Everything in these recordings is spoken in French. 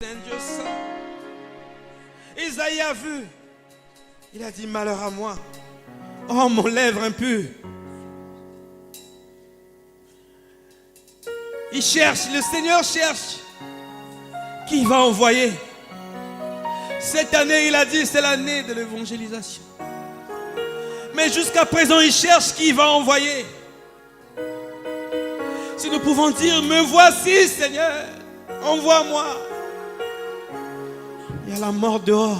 C'est un Dieu saint. Isaïe a vu. Il a dit, malheur à moi. Oh, mon lèvre impure. Il cherche, le Seigneur cherche. Qui va envoyer? Cette année, il a dit, c'est l'année de l'évangélisation. Mais jusqu'à présent, il cherche qui va envoyer. Si nous pouvons dire, me voici, Seigneur, envoie-moi. Il y a la mort dehors.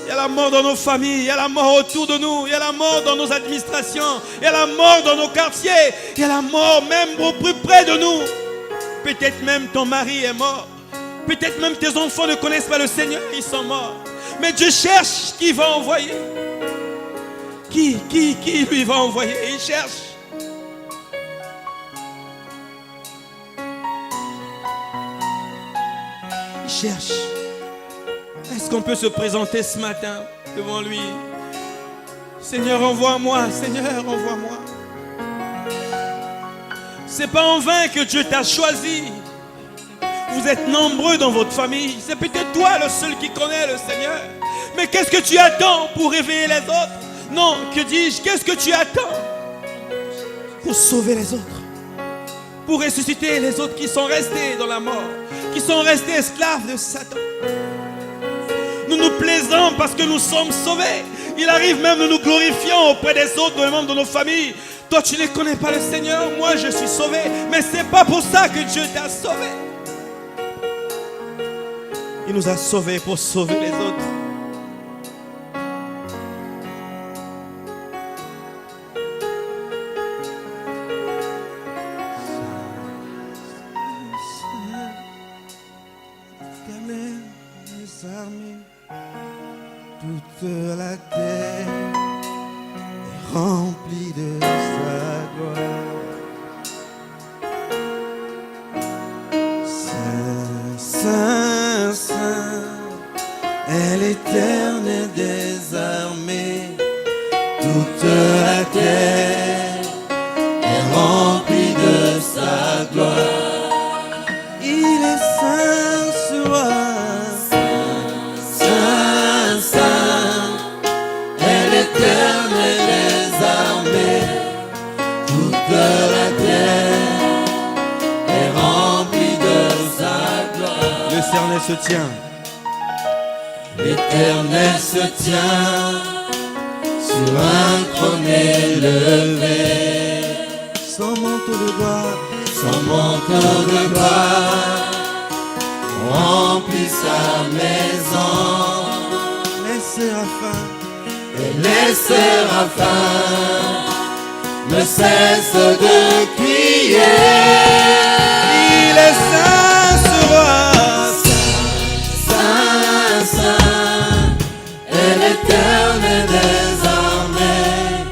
Il y a la mort dans nos familles. Il y a la mort autour de nous. Il y a la mort dans nos administrations. Il y a la mort dans nos quartiers. Il y a la mort même au plus près de nous. Peut-être même ton mari est mort. Peut-être même tes enfants ne connaissent pas le Seigneur. Ils sont morts. Mais Dieu cherche qui va envoyer. Qui lui va envoyer? Il cherche. Il cherche. Est-ce qu'on peut se présenter ce matin devant lui? Seigneur, envoie-moi. Seigneur, envoie-moi. C'est pas en vain que Dieu t'a choisi. Vous êtes nombreux dans votre famille. C'est peut-être toi le seul qui connaît le Seigneur. Mais qu'est-ce que tu attends pour réveiller les autres? Non, que dis-je? Qu'est-ce que tu attends pour sauver les autres? Pour ressusciter les autres qui sont restés dans la mort, qui sont restés esclaves de Satan. Nous nous plaisons parce que nous sommes sauvés. Il arrive même de nous glorifions auprès des autres, des membres de nos familles. Toi, tu ne connais pas le Seigneur. Moi, je suis sauvé. Mais ce n'est pas pour ça que Dieu t'a sauvé. Il nous a sauvés pour sauver les autres. Toute la terre est remplie de sa gloire. Saint, Saint, Saint est l'Éternel des armées. Toute la terre est remplie de sa gloire. Il est saint ce roi. L'Éternel se tient. L'Éternel se tient sur un trône élevé. Son manteau de gloire, son manteau de gloire remplit sa maison. Les séraphins et les séraphins ne cessent de crier. Il est saint ce roi. L'Éternel des armées,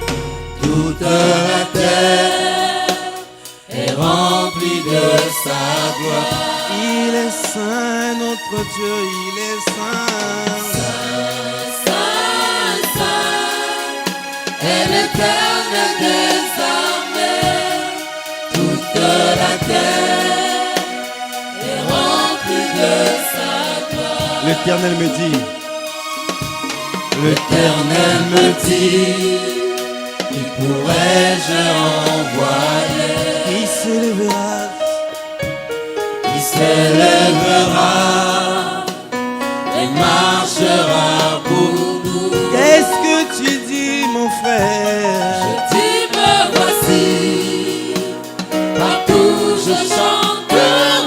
toute la terre est remplie de sa gloire. Il est saint, notre Dieu, il est saint. Saint, saint, saint est l'Éternel des armées, toute la terre est remplie de sa gloire. L'Éternel me dit. L'Éternel me dit, qui pourrais-je envoyer? Il s'élèvera, il s'élèvera et marchera pour nous. Qu'est-ce que tu dis, mon frère? Je dis, me voici, partout je chanterai.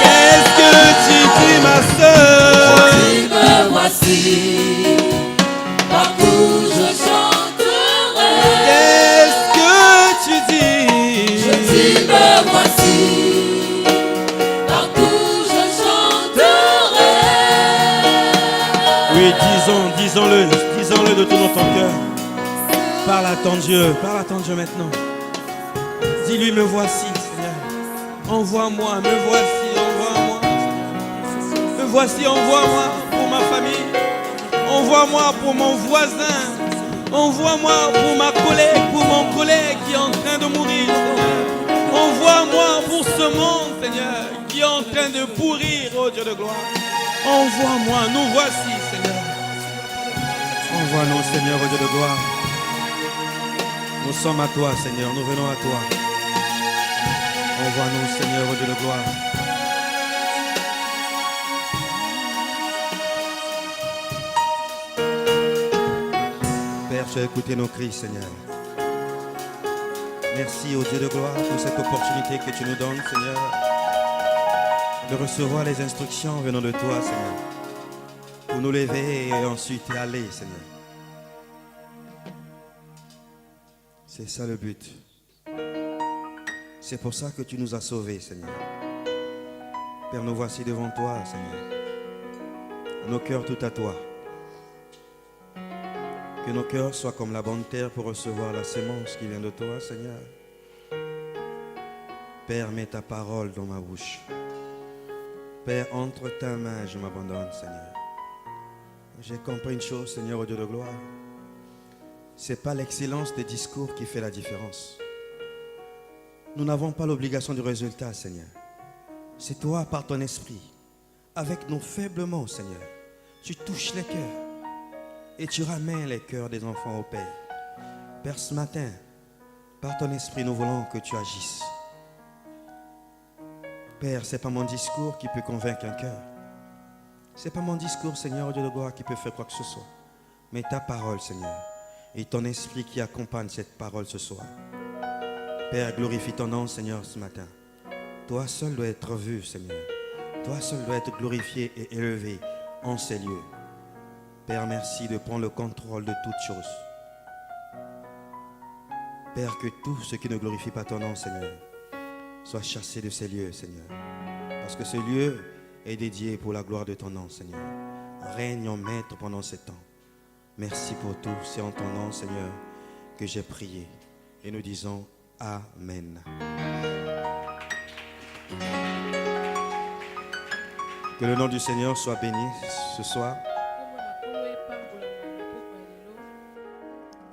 Qu'est-ce que tu dis, ma soeur? Je dis, me voici. Partout je chanterai. Qu'est-ce que tu dis? Je dis, me voici. Partout je chanterai. Oui, disons-le de tout notre cœur. Parle à ton Dieu maintenant. Dis-lui, me voici, Seigneur. Envoie-moi, me voici, envoie-moi. Me voici, envoie-moi pour ma famille. Envoie-moi pour mon voisin. Envoie-moi pour ma collègue, pour mon collègue qui est en train de mourir. Envoie-moi pour ce monde, Seigneur, qui qui est en train de pourrir, oh Dieu de gloire. Envoie-moi, nous voici, Seigneur. Envoie-nous, Seigneur, oh Dieu de gloire. Nous sommes à toi, Seigneur, nous venons à toi. Envoie-nous, Seigneur, oh Dieu de gloire. Père, tu as écouté nos cris, Seigneur. Merci au Dieu de gloire pour cette opportunité que tu nous donnes, Seigneur, de recevoir les instructions venant de toi, Seigneur, pour nous lever et ensuite y aller, Seigneur. C'est ça le but. C'est pour ça que tu nous as sauvés, Seigneur. Père, nous voici devant toi, Seigneur. Nos cœurs tout à toi. Que nos cœurs soient comme la bonne terre pour recevoir la sémence qui vient de toi, Seigneur. Père, mets ta parole dans ma bouche. Père, entre ta main, je m'abandonne, Seigneur. J'ai compris une chose, Seigneur, au Dieu de gloire. Ce n'est pas l'excellence des discours qui fait la différence. Nous n'avons pas l'obligation du résultat, Seigneur. C'est toi, par ton esprit, avec nos faibles mots, Seigneur. Tu touches les cœurs et tu ramènes les cœurs des enfants au Père. Père, ce matin, par ton esprit, nous voulons que tu agisses. Père, ce n'est pas mon discours qui peut convaincre un cœur. Ce n'est pas mon discours, Seigneur, Dieu de gloire, qui peut faire quoi que ce soit. Mais ta parole, Seigneur, et ton esprit qui accompagne cette parole ce soir. Père, glorifie ton nom, Seigneur, ce matin. Toi seul dois être vu, Seigneur. Toi seul dois être glorifié et élevé en ces lieux. Père, merci de prendre le contrôle de toutes choses. Père, que tout ce qui ne glorifie pas ton nom, Seigneur, soit chassé de ces lieux, Seigneur. Parce que ce lieu est dédié pour la gloire de ton nom, Seigneur. Règne en maître pendant ce temps. Merci pour tout. C'est en ton nom, Seigneur, que j'ai prié. Et nous disons Amen. Que le nom du Seigneur soit béni ce soir.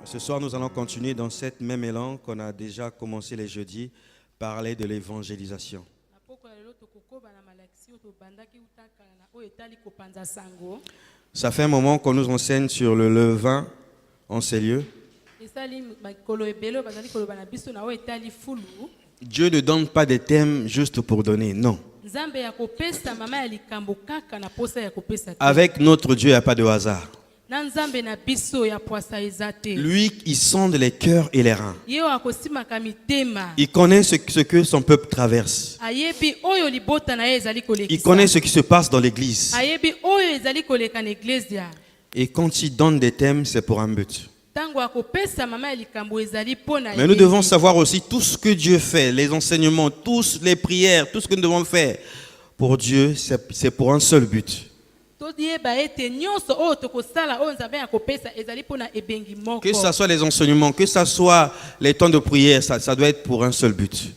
Ce soir, nous allons continuer dans cette même élan qu'on a déjà commencé les jeudis, parler de l'évangélisation. Ça fait un moment qu'on nous enseigne sur le levain en ces lieux. Dieu ne donne pas des thèmes juste pour donner, non. Avec notre Dieu, il n'y a pas de hasard. Lui, il sonde les cœurs et les reins. Il connaît ce que son peuple traverse. Il connaît ce qui se passe dans l'église. Et quand il donne des thèmes, c'est pour un but. Mais nous devons savoir aussi tout ce que Dieu fait, les enseignements, tous les prières, tout ce que nous devons faire. Pour Dieu, c'est pour un seul but. Que ce soit les enseignements, que ce soit les temps de prière, ça doit être pour un seul but.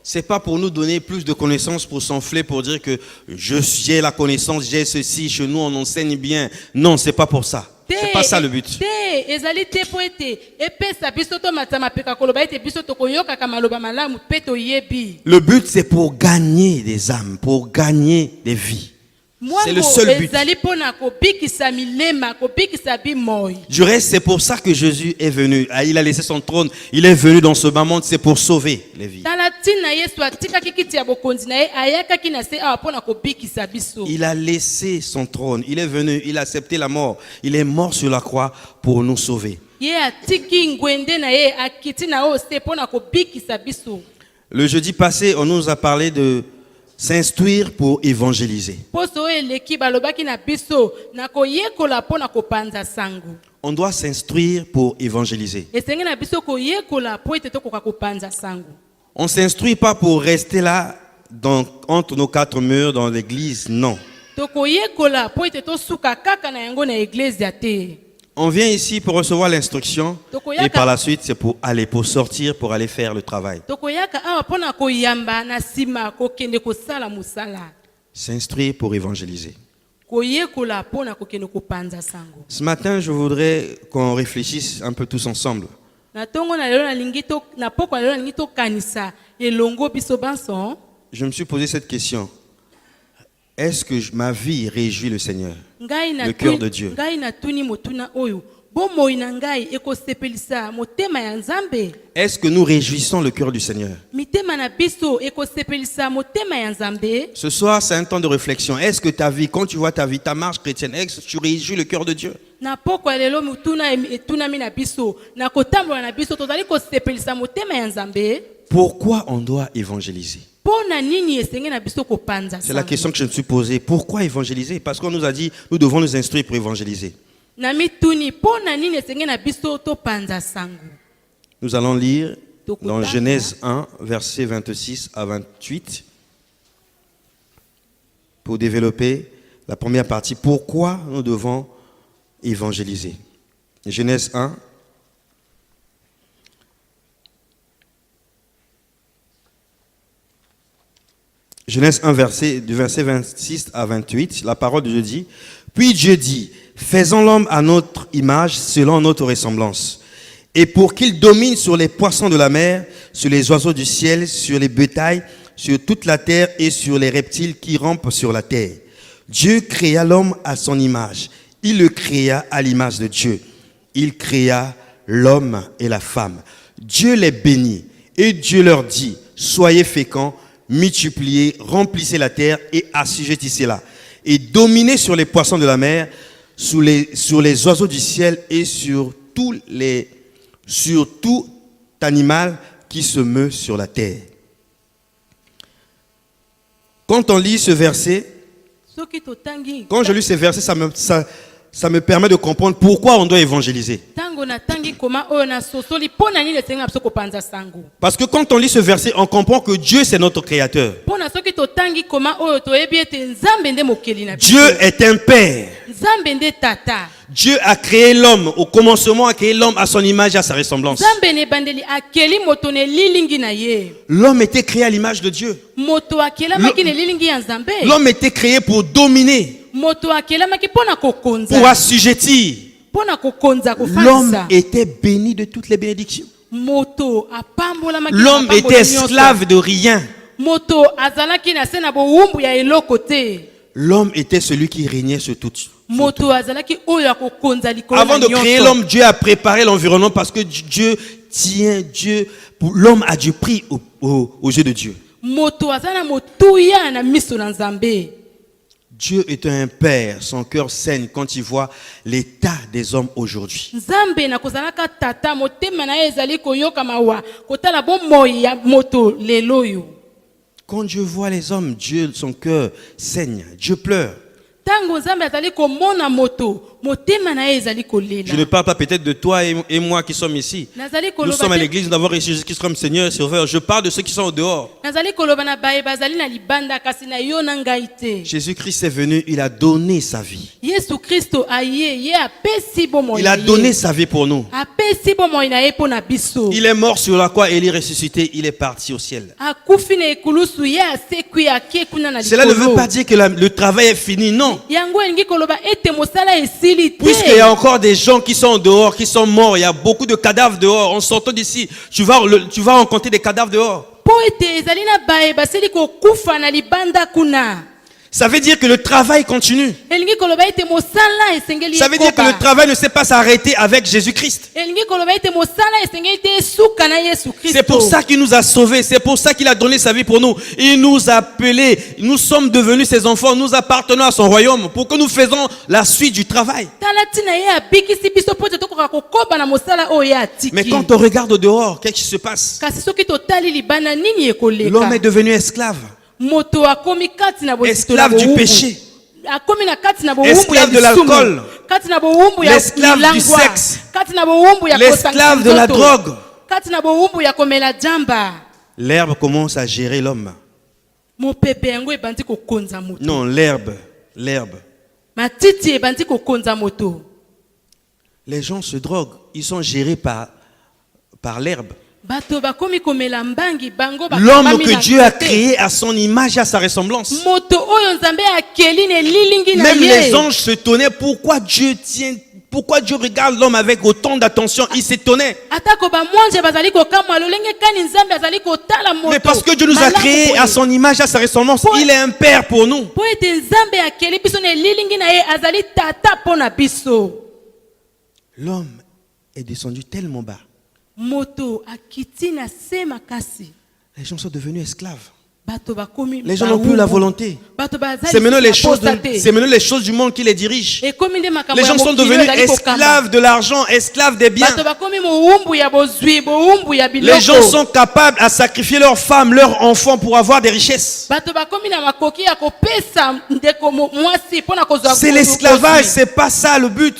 C'est pas pour nous donner plus de connaissances, pour s'enfler, pour dire que j'ai la connaissance, j'ai ceci, chez nous on enseigne bien. Non, c'est pas pour ça. C'est pas ça le but. Le but, c'est pour gagner des âmes, pour gagner des vies. C'est le seul but. Du reste, c'est pour ça que Jésus est venu. Il a laissé son trône. Il est venu dans ce bas monde, c'est pour sauver les vies. Il a laissé son trône. Il est venu, il a accepté la mort. Il est mort sur la croix pour nous sauver. Le jeudi passé, on nous a parlé de s'instruire pour évangéliser. On doit s'instruire pour évangéliser. On ne s'instruit pas pour rester là entre nos quatre murs dans l'église, non. On vient ici pour recevoir l'instruction et par la suite c'est pour sortir, pour aller faire le travail. S'instruire pour évangéliser. Ce matin, je voudrais qu'on réfléchisse un peu tous ensemble. Na tongo na lelo na lingito na poko na lelo na lingito kanisa elongo biso banso. Je me suis posé cette question. Est-ce que ma vie réjouit le Seigneur, le cœur de Dieu? Ngai na tuni motuna oyo. Bomoi na ngai ekosepelisa motema ya Nzambe. Est-ce que nous réjouissons le cœur du Seigneur? Mitema na biso ekosepelisa motema ya Nzambe. Ce soir, c'est un temps de réflexion. Est-ce que ta vie, quand tu vois ta vie, ta marche chrétienne, est-ce que tu réjouis le cœur de Dieu? Na poko lelo mutuna etuna mina biso na kotambola na biso tozali kosepelisa motema ya Nzambe. Pourquoi on doit évangéliser? Pona nini esenge na biso kopanza. C'est la question que je me suis posée. Pourquoi évangéliser? Parce qu'on nous a dit, nous devons nous instruire pour évangéliser. Na mituni pona nini esenge na biso to panza sangu. Nous allons lire dans Genèse 1, versets 26 à 28, pour développer la première partie. Pourquoi nous devons évangéliser? Genèse 1. Genèse 1, du verset 26 à 28, la parole de Dieu dit, « Puis Dieu dit, faisons l'homme à notre image, selon notre ressemblance, et pour qu'il domine sur les poissons de la mer, sur les oiseaux du ciel, sur les bétails, sur toute la terre et sur les reptiles qui rampent sur la terre. Dieu créa l'homme à son image. Il le créa à l'image de Dieu. Il créa l'homme et la femme. Dieu les bénit et Dieu leur dit, soyez féconds, multipliez, remplissez la terre et assujettissez-la. Et dominez sur les poissons de la mer, sur les oiseaux du ciel et sur tout animal qui se meut sur la terre. » Quand on lit ce verset, quand je lis ce verset, ça me permet de comprendre pourquoi on doit évangéliser. Parce que quand on lit ce verset, on comprend que Dieu c'est notre créateur. Dieu est un père. Dieu a créé l'homme, au commencement a créé l'homme à son image et à sa ressemblance. L'homme était créé à l'image de Dieu. L'homme était créé pour dominer, pour assujettir. L'homme était béni de toutes les bénédictions. L'homme était esclave de rien. L'homme était celui qui régnait sur tout. Avant de créer l'homme, Dieu a préparé l'environnement parce que l'homme a du prix aux yeux de Dieu. Dieu est un père, son cœur saigne quand il voit l'état des hommes aujourd'hui. Quand Dieu voit les hommes, Dieu, son cœur saigne, Dieu pleure. Je ne parle pas peut-être de toi et moi qui sommes ici. Nous sommes à l'église, nous avons reçu Jésus-Christ comme Seigneur et Sauveur. Je parle de ceux qui sont au dehors. Jésus-Christ est venu, il a donné sa vie. Il a donné sa vie pour nous. Il est mort sur la croix et il est ressuscité, il est parti au ciel. Cela ne veut pas dire que le travail est fini, non. Puisqu'il y a encore des gens qui sont dehors, qui sont morts, il y a beaucoup de cadavres dehors. En sortant d'ici, tu vas rencontrer des cadavres dehors. Ça veut dire que le travail continue. Ça veut dire que le travail ne s'est pas s'arrêter avec Jésus-Christ. C'est pour ça qu'il nous a sauvés. C'est pour ça qu'il a donné sa vie pour nous. Il nous a appelés. Nous sommes devenus ses enfants. Nous appartenons à son royaume. Pour que nous faisons la suite du travail. Mais quand on regarde au dehors, qu'est-ce qui se passe? L'homme est devenu esclave. Esclave du péché, esclave de l'alcool, l'esclave du sexe, l'esclave de la drogue. L'herbe commence à gérer l'homme. Non, l'herbe. Les gens se droguent, ils sont gérés par l'herbe. L'homme que Dieu a créé à son image et à sa ressemblance. Même les anges se tonnaient pourquoi Dieu pourquoi Dieu regarde l'homme avec autant d'attention? Il s'étonnait. atako bamwanje bazali kokamwa lolenge kani nzambe azali kotala moto Mais parce que Dieu nous a malamu créés boye. à son image, à sa ressemblance, il est un père pour nous. po ete nzambe akeli biso na elilingi na ye azali tata mpo na biso. L'homme est descendu tellement bas. Moto akiti na se makasi. Les gens sont devenus esclaves. Bato bakomi Les gens n'ont plus la volonté. Bato bazali C'est maintenant les sika choses, posate. c'est maintenant les choses du monde qui les dirigent. Ekomi nde makambo Les ya gens sont mokili devenus ezali kokamba. esclaves de l'argent, esclaves des biens. Bato bakomi mowumbu ya bozwi, bowumbu ya biloko. Les gens sont capables à sacrifier leurs femmes, leurs enfants pour avoir des richesses. Bato bakomi na makoki ya kopesa ndeko mwasi mpona kozwa C'est l'esclavage, c'est pas ça le but.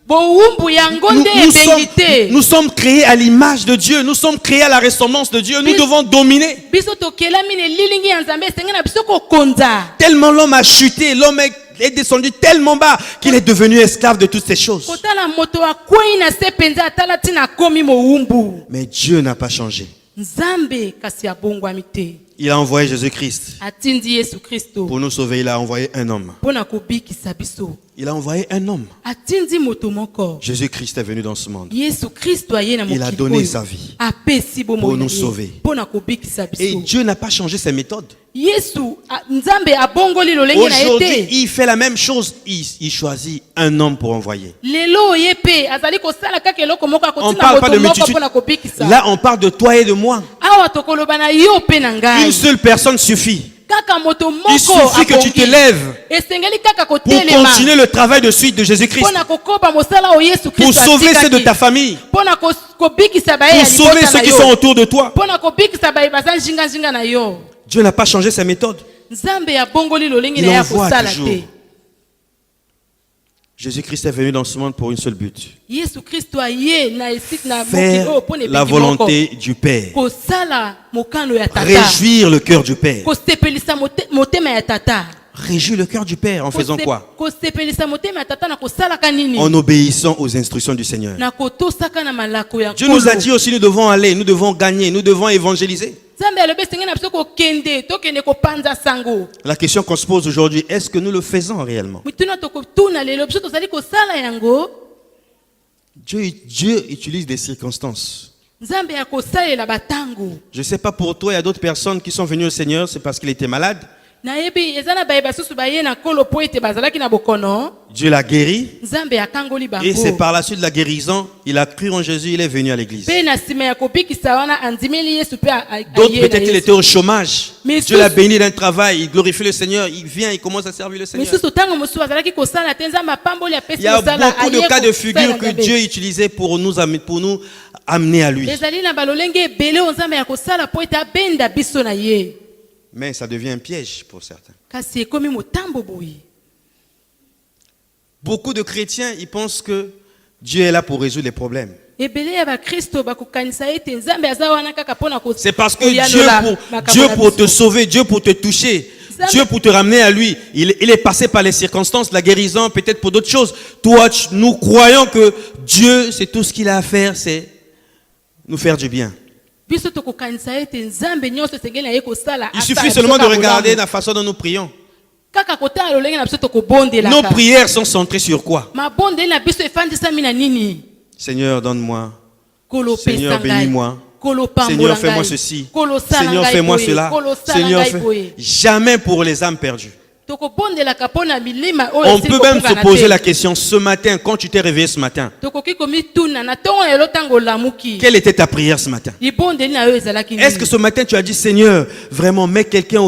bowumbu yango nde ebengi te. Nous sommes créés à l'image de Dieu, nous sommes créés à la ressemblance de Dieu, nous devons dominer. Biso tokelami na elilingi ya nzambe esenge na biso kokonza. Tellement l'homme a chuté, l'homme est descendu tellement bas qu'il est devenu esclave de toutes ces choses. Kotala moto akwei na se penza atala tina komi mowumbu. Mais Dieu n'a pas changé. Nzambe kasi abongwami te. Il a envoyé Jésus-Christ Atindi Yesu Kristo pour nous sauver. Il a envoyé un homme. mpona kobikisa biso. Il a envoyé un homme. Atindi moto moko. Jésus-Christ est venu dans ce monde. Yesu Kristo aye na Il a mokili donné oyo. sa vie Apesi pour bomoi nous na ye sauver. mpona kobikisa Et biso. Dieu n'a pas changé ses méthodes. Yesu nzambe abongoli lolenge na ye Aujourd'hui, te. il fait la même chose. Il choisit un homme pour envoyer. Lelo ye pe azali kosala kaka eloko moko On akotina parle pas moto de moko multitude. mpona kobikisa. Là, on parle de toi et de moi. Awa tokoloba na yo pe na Une ngai. seule personne suffit. Kaka moto Il moko suffit que tu te lèves esengeli kaka pour kotelema continuer le travail de suite de Jésus-Christ. mpona kokoba mosala oyo Yesu Pour Kristo sauver ceux de atikaki. ta famille. Mpona kobikisa baye Pour ya sauver libota ceux na qui yo. sont autour de toi. Mpona kobikisa baye baza njinga na yo. Dieu n'a pas changé ses méthodes. Nzambe abongoli lolenge Il na ye envoie akosala toujours. te. Jésus-Christ est venu dans ce monde pour une seule but. Yesu Kristo aye na esika na mokili Faire oyo mpona la ebengi moko. volonté du Père. Kosala mokano ya tata. Réjouir le cœur du Père. Kosepelisa motema ya tata. Réjouir le cœur du Père en faisant quoi? Kosepelisa motema ya tata na kosalaka nini? En obéissant aux instructions du Seigneur. Na kotosaka na malako ya Dieu nous a Nkolo. dit aussi nous devons aller, nous devons gagner, nous devons évangéliser. Nzambe alobi esenge na biso kokende tokende kopanza sango. La question qu'on se pose aujourd'hui, est-ce que nous le faisons réellement? Mituna tokotuna lelo biso tozali kosala yango. Dieu utilise des circonstances. Nzambe ya kosalela batango. Je ne sais pas pour toi, il y a d'autres personnes qui sont venues au Seigneur, c'est parce qu'il était malade. Nayebi eza na baye basusu baye na Nkolo po ete bazalaki na bokono. Dieu l'a guéri. Nzambe akangoli bango. Et c'est par la suite de la guérison, il a cru en Jésus, il est venu à l'église. Pe na sima ya kobikisa wana andimeli Yesu pe D'autres peut-être il était au chômage. Mais Dieu l'a béni d'un travail, il glorifie le Seigneur, il vient, il commence à servir le Seigneur. misusu tango mosusu azalaki kosala te Nzambe apamboli apesi Il y a kosala beaucoup de aye cas de kosala figure que Nzambe. Dieu utilisait pour nous amener à lui. ezali na balolenge ebele oyo Nzambe ya kosala po ete abenda biso na ye. Mais ça devient un piège pour certains. Kasi ekomi motambo boye. Beaucoup de chrétiens, ils pensent que Dieu est là pour résoudre les problèmes. Ebele ya bakristo bakokanisa ete Nzambe aza wana kaka mpona C'est parce que Dieu pour te sauver, Dieu pour te toucher, Dieu pour te ramener à lui, il est passé par les circonstances, la guérison, peut-être pour d'autres choses. Toi, nous croyons que Dieu, c'est tout ce qu'il a à faire, c'est nous faire du bien. biso tokokanisa ete Nzambe nyonso esengeli na ye kosala. Il suffit seulement de regarder la façon dont nous prions. Kaka kotala lolenge na biso tokobondelaka. Nos prières sont centrées sur quoi? Mabondeli na biso efandisami na nini? Seigneur, donne-moi. Kolo Seigneur, pesa ngai. bénis-moi. Kolo pambola Seigneur, ngai. fais-moi ceci. Kolo sala Seigneur, ngai fais-moi boye. cela. Kolo sala Seigneur, ngai boye. jamais pour les âmes perdues. Tokobondelaka mpona milima oyo On esili peut même se kobungana poser te. la question, ce matin, quand tu t'es réveillé ce matin, Tokoki komituna na ntongo lelo ntango olamuki. quelle était ta prière ce matin? Libondeli na yo ezalaki nini? Est-ce que ce matin tu as dit, Seigneur, vraiment mets quelqu'un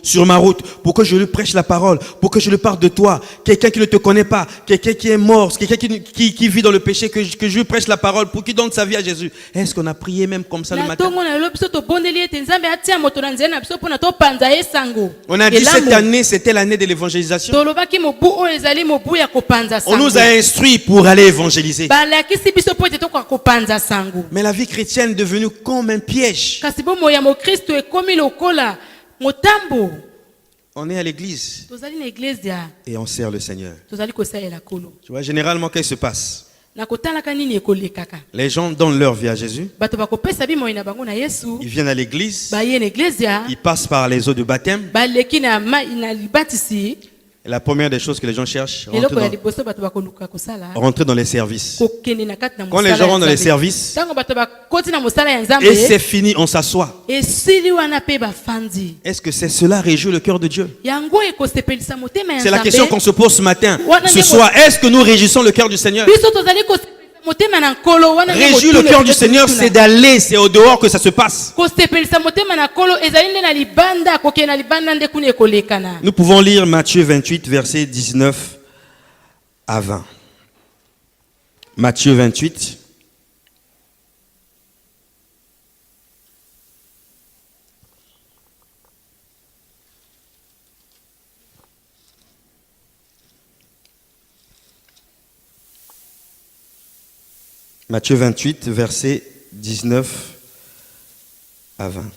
sur ma route pour que je lui prêche la parole, pour que je lui parle de toi, quelqu'un qui ne te connaît pas, quelqu'un qui est mort, quelqu'un qui vit dans le péché, que je lui prêche la parole pour qu'il donne sa vie à Jésus. Est-ce qu'on a prié même comme ça le na matin? ntongo na lelo biso tobondeli ete Nzambe atia moto na nzela na biso mpona topanza ye sango. On a dit Elamu. cette année, c'était l'année de l'évangélisation. Tolobaki mobu oyo ezali mobu ya kopanza On sango. nous a instruits pour aller évangéliser. balakisi biso po ete tokoka kopanza sango. Mais la vie chrétienne est devenue comme un piège. Kasi bomoi ya mokristo ekomi lokola motambo. On est à l'église Tozali na eglezia et on sert le Seigneur. tozali kosalela Nkolo. Tu vois, généralement, qu'est-ce qui se passe? Na kotalaka nini ekolekaka? Les gens donnent leur vie à Jésus. Bato bakopesa bimoi na bango na Yesu. Ils viennent à l'église. Baye na eglezia. Ils passent par les eaux de baptême. Baleki na libatisi. La première des choses que les gens cherchent, eloko ya liboso bato bakoluka kosala rentrer dans les services. kokende na kati na Quand les mosala gens ya rentrent dans les Nzambe. services, Ntango bato bakoti na mosala ya et nzambe c'est fini, on s'assoit. esili wana mpe bafandi Est-ce que c'est cela réjouit le cœur de Dieu? yango ekosepelisa motema ya C'est la question nzambe qu'on se pose ce matin. Wana Ce ndeko- soir, est-ce que nous réjouissons le cœur du Seigneur? biso tozali kosepelisa motema na nkolo wana nde Réjouir le motuna cœur du ezali Seigneur, kotuna. c'est d'aller, c'est au dehors que ça se passe. kosepelisa motema na nkolo ezali nde na libanda kokende na libanda nde kuna ekolekana. Nous pouvons lire Matthieu 28, versets 19 à 20. Matthieu 28. Matthieu 28, versets 19 à 20.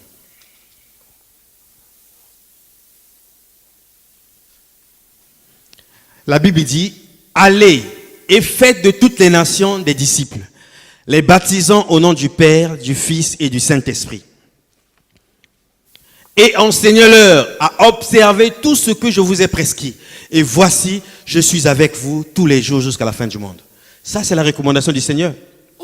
La Bible dit, allez et faites de toutes les nations des disciples, les baptisant au nom du Père, du Fils et du Saint-Esprit. Et enseignez-leur à observer tout ce que je vous ai prescrit. Et voici, je suis avec vous tous les jours jusqu'à la fin du monde. Ça, c'est la recommandation du Seigneur.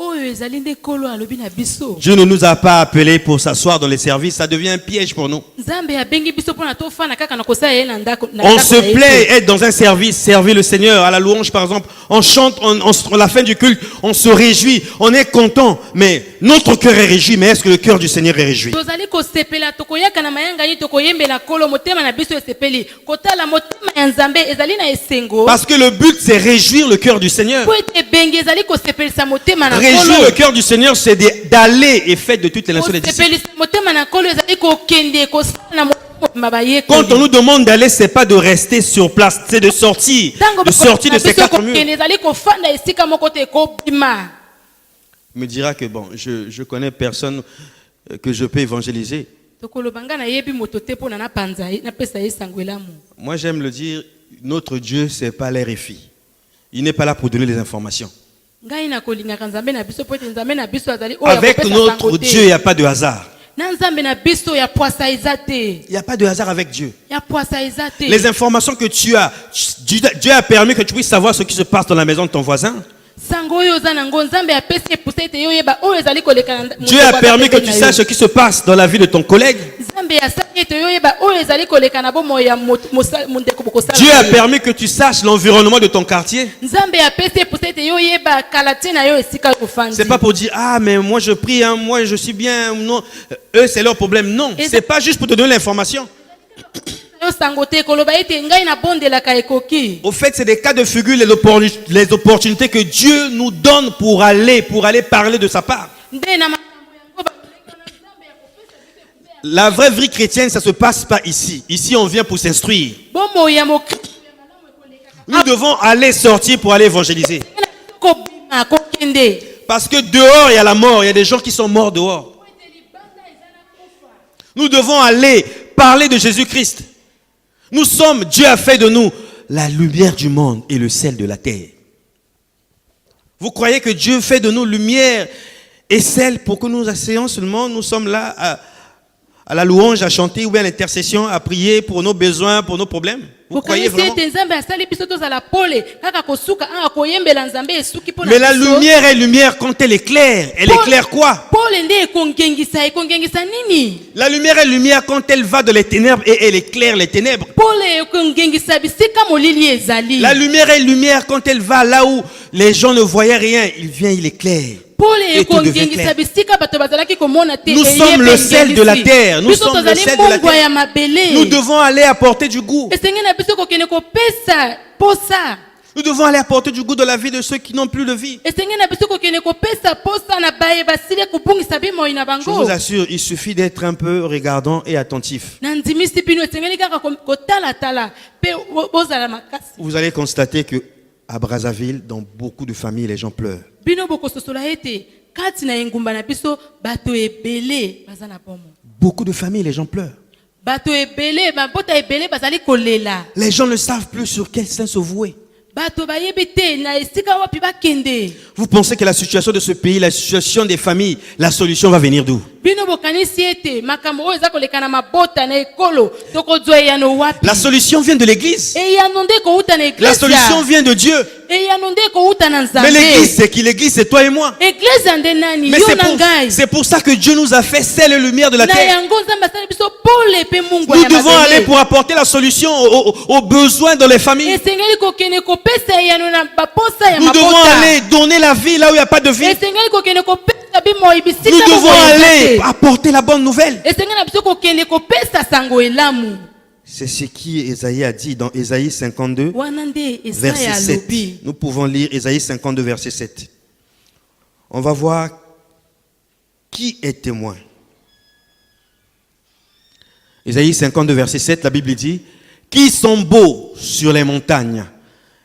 oyo ezali nde nkolo alobi na biso Dieu ne nous a pas appelés pour s'asseoir dans les services. Ça devient un piège pour nous. nzambe abengi biso mpona tofanda kaka na kosala ye na ndako na On ndako se na ye plaît te. être dans un service, servir le Seigneur à la louange par exemple. On chante, à la fin du culte, on se réjouit, on est content. Mais notre cœur est réjoui. Mais est-ce que le cœur du Seigneur est réjoui? tozali kosepela tokoyaka na mayanga nini tokoyembela nkolo motema na biso esepeli kotala motema ya nzambe ezali na esengo Parce que le but c'est réjouir le cœur du Seigneur. po ete ebenge ezali kosepelisa motema na Réjouir nkolo le cœur du Seigneur, c'est d'aller et faire de toutes les nations des disciples. kosepelisa motema na nkolo ezali kokende kosala na motema bayekoli. Quand on nous demande d'aller, c'est pas de rester sur place, c'est de sortir, Ntango de sortir de bakomi na ces biso quatre murs. kokende ezali kofanda esika moko te ekobima. Me dira que bon, je connais personne que je peux évangéliser. tokoloba nga nayebi moto te mpona napanza ye napesa ye sango elamu. Moi, j'aime le dire, notre Dieu, c'est pas l'RFI. Il n'est pas là pour donner les informations. ngai nakolingaka nzambe na biso po ete nzambe na biso azali oyo Avec akopesa notre sango Dieu, il te. n'y a pas de hasard. na nzambe na biso ya pwasa eza te. Il n'y a pas de hasard avec Dieu. ya pwasa eza te. Les informations que tu as, Dieu a permis que tu puisses savoir ce qui se passe dans la maison de ton voisin. sango oyo oza nango nzambe apesi epusa ete yo oyeba oyo ezali koleka na Dieu a permis que tu saches ce qui se passe dans la vie de ton collègue. nzambe asali ete yo oyeba oyo ezali koleka na bomoi ya mondeko bokosala. Dieu a permis que tu saches l'environnement de ton quartier. nzambe apesi epusa ete yo oyeba kala te na yo esika ofandi. C'est pas pour dire, ah, mais moi je prie, hein, moi je suis bien. Non, eux c'est leur problème. Non, c'est pas juste pour te donner l'information. yo sango te koloba ete ngai nabondelaka ekoki. Au fait, c'est des cas de figure, les opportunités que Dieu nous donne pour aller parler de sa part. nde na makambo yango baleka na nzambe ya kopesa biso epusa ya La vraie vie chrétienne, ça se passe pas ici. Ici, on vient pour s'instruire. bomoi ya mokristo ya malamu ekolekaka Nous devons aller sortir pour aller évangéliser. kobima kokende. Parce que dehors, il y a la mort. Il y a des gens qui sont morts dehors. po ete libanda eza na kufa. Nous devons aller parler de Jésus-Christ. Nous sommes, Dieu a fait de nous la lumière du monde et le sel de la terre. Vous croyez que Dieu fait de nous lumière et sel pour que nous assaillions seulement? Nous sommes là à la louange, à chanter ou bien à l'intercession, à prier pour nos besoins, pour nos problèmes. Vous croyez bokanisi vraiment? ete nzambe asali biso tozala pole kaka kosuka anga koyembela nzambe esuki mpo na Mais la biso. lumière est lumière quand elle éclaire. Elle éclaire quoi? pole nde ekongengisa nini. La lumière est lumière quand elle va dans les ténèbres et elle éclaire les ténèbres. pole ekongengisa bisika molili ezali. La lumière est lumière quand elle va là où les gens ne voyaient rien. Il vient, il éclaire. pole Et tout devient ekongengisa clair. bisika bato bazalaki komona te. Nous sommes le sel de la terre. Nous biso sommes le tozali sel de la mbongwa ya terre. mabele. Nous devons aller apporter du goût. esenge na biso kokende kopesa posa. Nous devons aller apporter du goût dans la vie de ceux qui n'ont plus de vie. esenge na biso kokende kopesa posa na baye basili kobungisa bimoi na Je vous bango. assure, il suffit d'être un peu regardant et attentif. na ndimisi bino esengeli kaka kotalatala mpe bozala makasi. Vous allez constater que à Brazzaville, dans beaucoup de familles, les gens pleurent. bino bokososola ete kati na engumba na biso bato ebele baza na bomo. Beaucoup de familles, les gens pleurent. bato ebele mabota ebele bazali kolela. Les gens ne savent plus sur quel saint se vouer. bato bayebi te na esika wapi bakende. Vous pensez que la situation de ce pays, la situation des familles, la solution va venir d'où? Bino bokanisi ete makambo oyo eza koleka na mabota na ekolo tokozwa eyano wapi? La solution vient de l'église. Eyano nde kouta na La eglise. solution vient de Dieu. Eyano nde kouta na Mais Nzambe. l'église, c'est qui? L'église, c'est toi et moi. Eglise nde nani? Mais Yo na ngai. c'est pour ça que Dieu nous a fait celle et lumière de la Na terre. yango Nzambe asali biso pole pe Mungu Nous ya devons mabele. aller pour apporter la solution aux besoins dans les familles. Esengeli kokende kopesa eyano na baposa ya Nous devons mabota. aller donner la vie là où il n'y a pas de vie. Esengeli kokende kopesa bimo ibisika. Nous devons boboye aller ete. apporter la bonne nouvelle. Esengeli na biso kokende kopesa sango elamu. C'est ce qui Ésaïe a dit dans Ésaïe 52, Wana nde verset Esaya 7. alobi. Nous pouvons lire Ésaïe 52, verset 7. On va voir qui est témoin. Ésaïe 52, verset 7, la Bible dit: qui sont beaux sur les montagnes,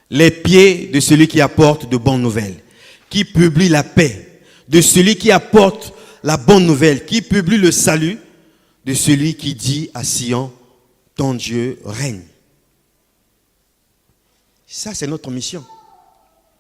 les pieds de celui qui apporte de bonnes nouvelles, qui publie la paix, de celui qui apporte la bonne nouvelle, qui publie le salut, de celui qui dit à Sion: ton Dieu règne. Ça, c'est notre mission.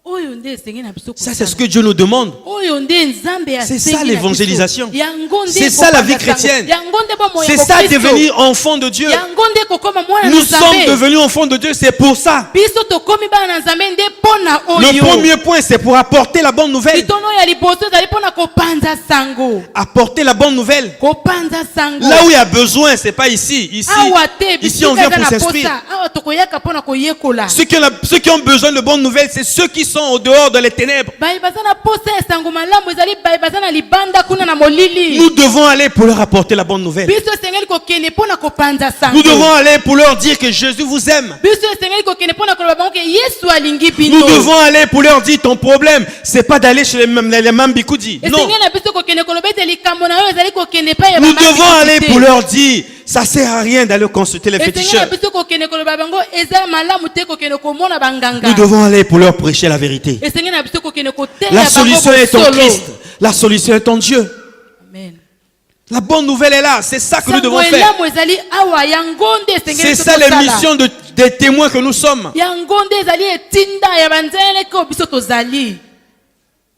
Oyo nde esengeli na biso Ça, c'est ce que Dieu nous demande. Oyo nde Nzambe C'est asengi ça na l'évangélisation. biso. Yango nde C'est ça la vie kopanga sango. chrétienne. Yango nde bomoya C'est ko ça Kristo. devenir enfant de Dieu. Yango nde kokoma mwana na Nous Nzambe. sommes devenus enfants de Dieu, c'est pour ça. Biso tokomi bana na Nzambe nde pona Le oyo. premier point, c'est pour apporter la bonne nouvelle. Litono ya liboso ezali pona kopanza sango. Apporter la bonne nouvelle. Kopanza sango. Là où il y a besoin, c'est pas ici. Awa te Ici, on vient pour na s'instruire. posa. Awa tokoyaka pona koyekola. Ceux qui ont besoin de bonnes nouvelles, c'est ceux qui sont au dehors dans les ténèbres. Bai bazana posa ya sango malamu ezali bai bazana libanda kuna na molili. Nous devons aller pour leur apporter la bonne nouvelle. Biso esengeli kokende pona kopanza sango. Nous devons aller pour leur dire que Jésus vous aime. Biso esengeli kokende pona koloba bango ke Yesu alingi Nous bino. devons aller pour leur dire ton problème, c'est pas d'aller chez les Mambikoudi. Non. Esengeli na biso kokende koloba ete likambo na yo ezali kokende pa ya Nous bamaki devons aller te. pour leur dire ça sert à rien d'aller consulter les Esengeli na féticheurs. biso kokende koloba bango eza malamu te kokende komona banganga. Nous devons aller pour leur prêcher la vérité. Esengeli na biso kokende koteya La bango solution est en bosolo. Christ. La solution est en Dieu. Amen. La bonne nouvelle est là. C'est ça que nous devons Sango faire. elamu ezali awa yango nde esengeli C'est biso ça tosala. l'émission des témoins que nous sommes. Yango nde ezali etinda ya banzele ko biso tozali.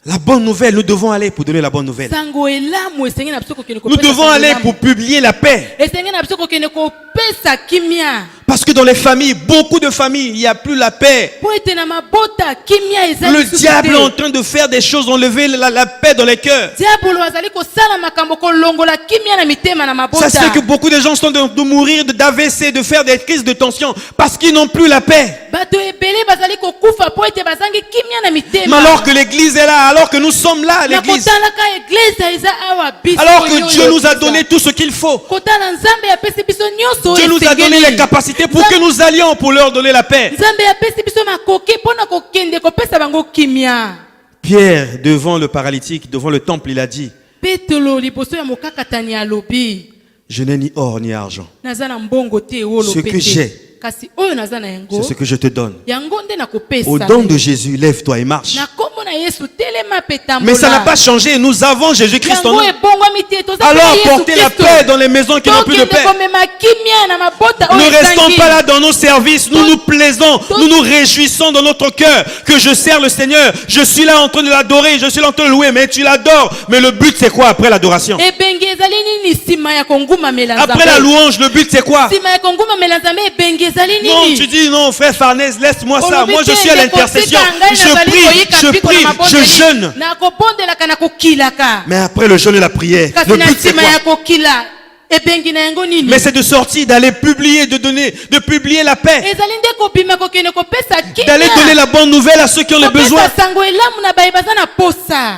La bonne nouvelle, nous devons aller pour donner la bonne nouvelle. Sango elamu esengeli na biso kokende Nous kopesa devons sango aller elamu. pour publier la paix. Esengeli na biso kokende kopesa kimia. Parce que dans les familles, beaucoup de familles, il n'y a plus la paix. Po ete na mabota kimia ezali Le lisusu diable te. est en train de faire des choses, enlever la paix dans les cœurs. Diabolo azali kosala makambo kolongola kimia na mitema na mabota. Ça se fait que beaucoup de gens sont de mourir d'AVC, de faire des crises de tension, parce qu'ils n'ont plus la paix. Bato ebele bazali kokufa po ete bazangi kimia na Mais mitema. alors que l'église est là, alors que nous sommes là, Na l'église, kotalaka eglise eza awa biso. alors que oyo Dieu nous a oyo donné tout ce qu'il faut. kotala Nzambe apesi biso nyonso Dieu nous a donné esengeli. les capacités pour que nous allions pour leur donner la paix. Nzambe apesi biso makoki mpona kokende kopesa bango kimia. Pierre, devant le paralytique, devant le temple, il a dit: Petelo liboso ya mokakatani alobi je n'ai ni or ni argent. naza na mbongo te wolo Ce que pete. j'ai, Kasi oyo naza na yango. c'est ce que je te donne. Yango nde nakopesa. Au don de Jésus, lève-toi et marche. Na kombo na Yesu telema pe tambola. Mais ça n'a pas changé. Nous avons Jésus-Christ en Yango nous. ebongwami te toza Alors pe Yesu portez la Kristo. paix dans les maisons qui n'ont plus de Tokende paix. komema kimia na mabota Ne oyo restons esangi. pas là dans nos services. Nous nous plaisons. Nous nous réjouissons dans notre cœur que je sers le Seigneur. Je suis là en train de l'adorer. Je suis là en train de le louer. Mais tu l'adores. Mais le but, c'est quoi après l'adoration? Ebenge ezali nini sima ya kongumamela Nzambe? Après la louange, le but, c'est quoi? Sima ya kongumamela Nzambe ebenge ezali Non, nini? tu dis non, frère Farnèse, laisse-moi ça. Olobi Moi, je te, suis à ndeko l'intercession. sika ngai nazali koyika Je mpiko na prie, mabondeli. je jeûne. Nakobondelaka na kokilaka. Mais après le jeûne et la prière, Kasi le na but, c'est nsima quoi? ya kokila ebengi na yango nini? Mais c'est de sortir, d'aller publier, de donner, de publier la paix. ezali nde kobima kokende kopesa kimia. D'aller donner la bonne nouvelle à ceux qui ont les besoins. Kopesa sango elamu na baye baza na posa.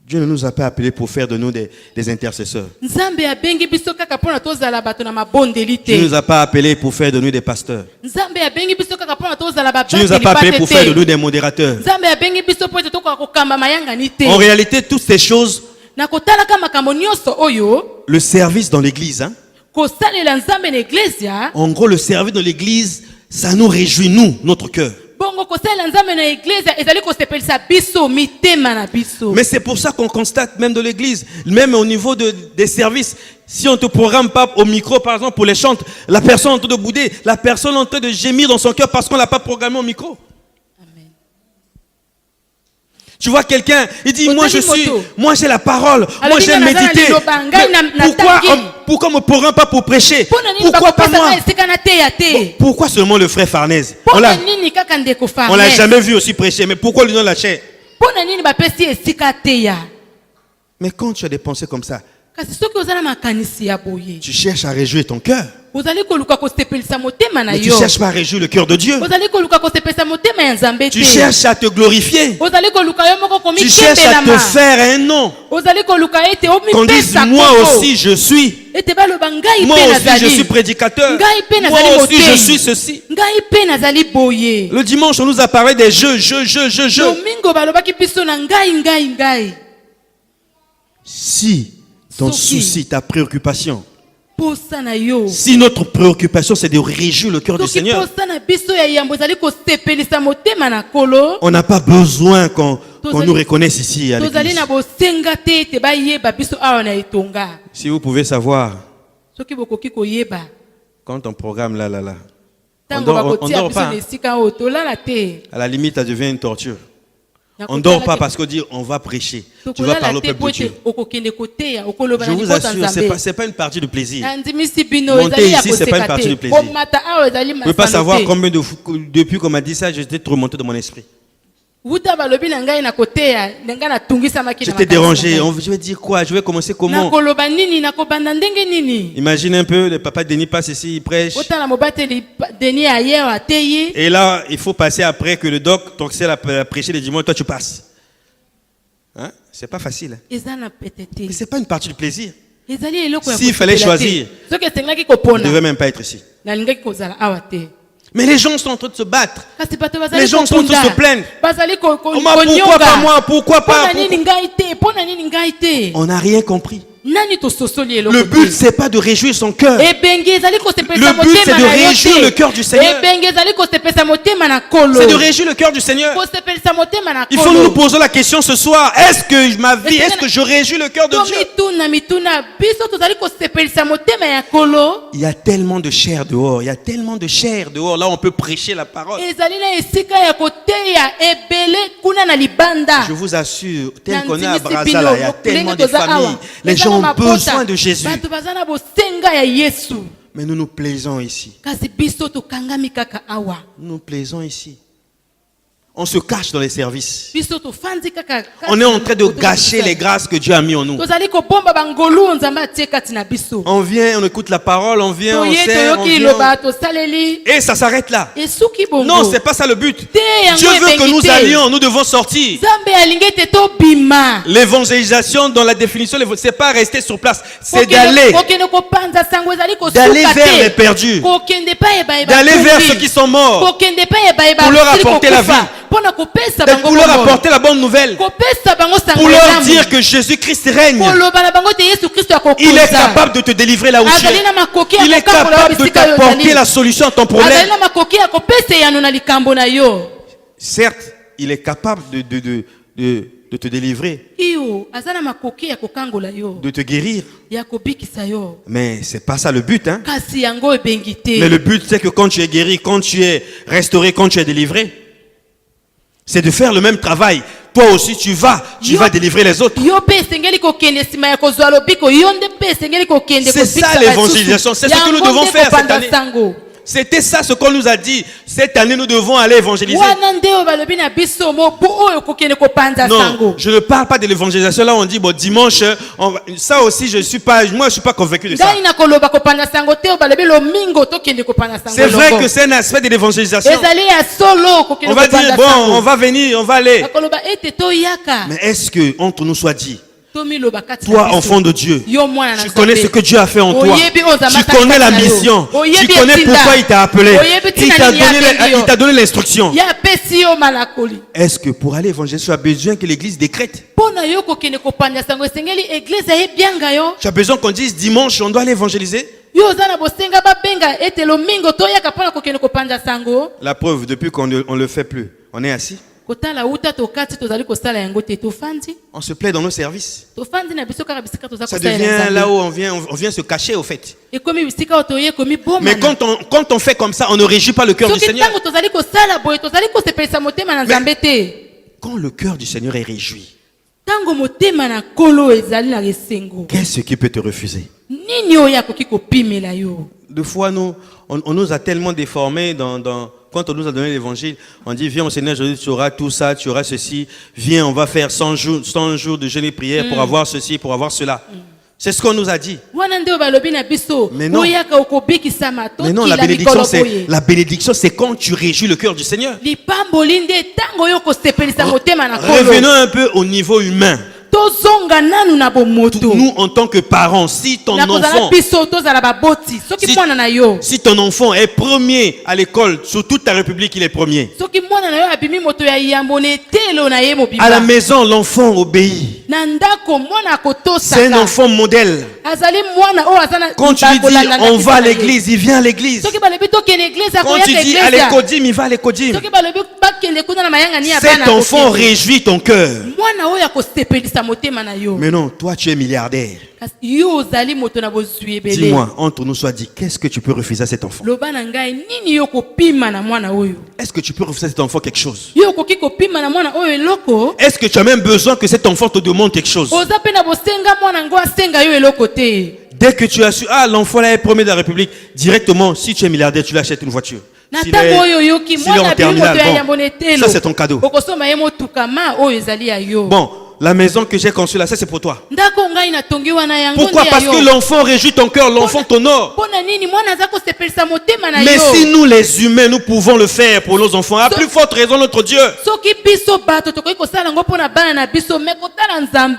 Dieu ne nous a pas appelés pour faire de nous des intercesseurs. Nzambe abengi biso kaka mpona tozala bato na mabondeli Dieu ne nous te. a pas appelés pour faire de nous des pasteurs. Nzambe abengi biso kaka mpona tozala Dieu ne nous a babateli pas appelés bate pour faire de nous te. des modérateurs. Nzambe abengi biso po ete tokoka kokamba mayangani te. En réalité, toutes ces choses, Na kotalaka makambo nyonso oyo le service dans l'église, hein, kosalela Nzambe na eglesia. en gros, le service dans l'église, ça nous réjouit, nous, notre cœur. Bongo kosalela Nzambe na eglesia ezali kosepelisa biso mitema na biso. Mais c'est pour ça qu'on constate, même dans l'église, même au niveau des services, si on ne te programme pas au micro, par exemple, pour les chantes, la personne est en train de bouder, la personne est en train de gémir dans son cœur parce qu'on ne l'a pas programmé au micro. Tu vois quelqu'un, il dit, moi j'ai la parole, moi Alors, j'ai il y a médité. Nazara, Mais pourquoi on me prend pas pour prêcher? Pourquoi pas moi? Pourquoi seulement le frère Farnèse? On l'a jamais vu aussi prêcher, mais pourquoi lui donne la chair? Mais quand tu as des pensées comme ça, tu cherches à réjouir ton cœur. Mais tu ne cherches pas à réjouir le cœur de Dieu. Tu cherches à te glorifier. Tu cherches à te faire un nom. Qu'on dise, moi aussi je suis. Moi aussi je suis prédicateur. Moi aussi je suis ceci. Le dimanche, on nous a parlé des jeux. Si ton souci, ta préoccupation, si notre préoccupation c'est de réjouir le cœur du Seigneur, on n'a pas besoin qu'on nous reconnaisse ici à l'église. Si vous pouvez savoir, quand on programme là, on dort pas. À la limite, ça devient une torture. On ne dort pas parce qu'on dit on va prêcher. Tu vas parler au peuple de Dieu. Je vous assure, ce n'est pas une partie de plaisir. Monter ici, ce n'est pas une partie de plaisir. Vous ne pouvez pas savoir combien de fois, depuis qu'on m'a dit ça, j'étais trop remonté dans mon esprit. J'étais dérangé. Je vais dire quoi? Je vais commencer comment? Imagine un peu, le papa Denis passe ici, il prêche. Et là, il faut passer après que le doc Toxel a prêché le dimanche, toi tu passes. Hein? C'est pas facile. Mais c'est pas une partie du plaisir. S'il fallait choisir, on ne devait même pas être ici. Mais les gens sont en train de se battre. Les gens sont en train de se plaindre. Pourquoi pas moi? Pourquoi pas? On n'a rien compris. Le but, c'est pas de réjouir son cœur. Le but, c'est de réjouir le cœur du Seigneur. C'est de réjouir le cœur du Seigneur. Il faut nous poser la question ce soir. Est-ce que ma vie, est-ce que je réjouis le cœur de Dieu? Il y a tellement de chair dehors. Il y a tellement de chair dehors. Là, on peut prêcher la parole. Je vous assure, tel qu'on est à Brazza, il y a tellement de familles. Les gens ont besoin de Jésus. Mais nous nous plaisons ici. Nous nous plaisons ici. On se cache dans les services. On est en train de gâcher les grâces que Dieu a mis en nous. On vient, on écoute la parole, on vient, on sert, et ça s'arrête là. Non, c'est pas ça le but. Dieu veut que nous allions, nous devons sortir. L'évangélisation, dans la définition, c'est pas rester sur place, c'est d'aller vers les perdus, d'aller vers ceux qui sont morts, pour leur apporter la vie. Pour leur apporter la bonne nouvelle, pour leur dire que Jésus-Christ règne. Il est capable de te délivrer là où tu es. Il est capable de t'apporter la solution à ton problème. Certes, il est capable de te délivrer, de te guérir. Mais c'est pas ça le but, hein? Mais le but, c'est que quand tu es guéri, quand tu es restauré, quand tu es délivré, c'est de faire le même travail. Toi aussi, tu vas délivrer les autres. C'est ça l'évangélisation. C'est ce que nous devons faire cette année. C'était ça ce qu'on nous a dit. Cette année, nous devons aller évangéliser. Non, je ne parle pas de l'évangélisation. Là, on dit, bon, dimanche, ça aussi, moi, je suis pas convaincu de ça. C'est vrai que c'est un aspect de l'évangélisation. On va dire, bon, on va venir, on va aller. Mais est-ce que, entre nous soit dit, toi, enfant de Dieu, tu connais ce que Dieu a fait en toi. Tu connais la mission. Tu connais pourquoi il t'a appelé. Il t'a donné l'instruction. Est-ce que pour aller évangéliser, tu as besoin que l'église décrète? Tu as besoin qu'on dise dimanche, on doit aller évangéliser? La preuve, depuis qu'on ne le fait plus, on est assis. On se plaît dans nos services. Ça devient là où on vient se cacher au fait. Mais quand on fait comme ça, on ne réjouit pas le cœur du Seigneur. quand le cœur du Seigneur est réjoui, Tango motema na kolo ezali na resengo. qu'est-ce qui peut te refuser? Nini oyo akoki kopimela yo? Deux fois, on nous a tellement déformés quand on nous a donné l'évangile. On dit, viens au Seigneur Jésus, tu auras tout ça, tu auras ceci. Viens, on va faire 100 jours de jeûne et prière pour avoir ceci, pour avoir cela. C'est ce qu'on nous a dit. Mais non. Mais non, la bénédiction, c'est quand tu réjouis le cœur du Seigneur. Revenons un peu au niveau humain. Nous, en tant que parents, si ton enfant est premier à l'école, sur toute ta république, il est premier. À la maison, l'enfant obéit. C'est un enfant modèle. Quand tu lui dis, on va à l'église, il vient à l'église. Quand tu dis, allez, Kodim, il va à l'écodim. Cet enfant réjouit ton cœur. Mais non, toi tu es milliardaire. Dis-moi, entre nous soit dit, qu'est-ce que tu peux refuser à cet enfant? Est-ce que tu peux refuser à cet enfant quelque chose? Est-ce que tu as même besoin que cet enfant te demande quelque chose? Dès que tu as su, l'enfant là est premier de la République, directement, si tu es milliardaire, tu lui achètes une voiture. S'il est en terminale, bon, ça c'est ton cadeau. Bon, la maison que j'ai conçue là, ça c'est pour toi. Pourquoi? Parce que l'enfant réjouit ton cœur, l'enfant t'honore. Mais si nous les humains, nous pouvons le faire pour nos enfants, à plus forte raison notre Dieu.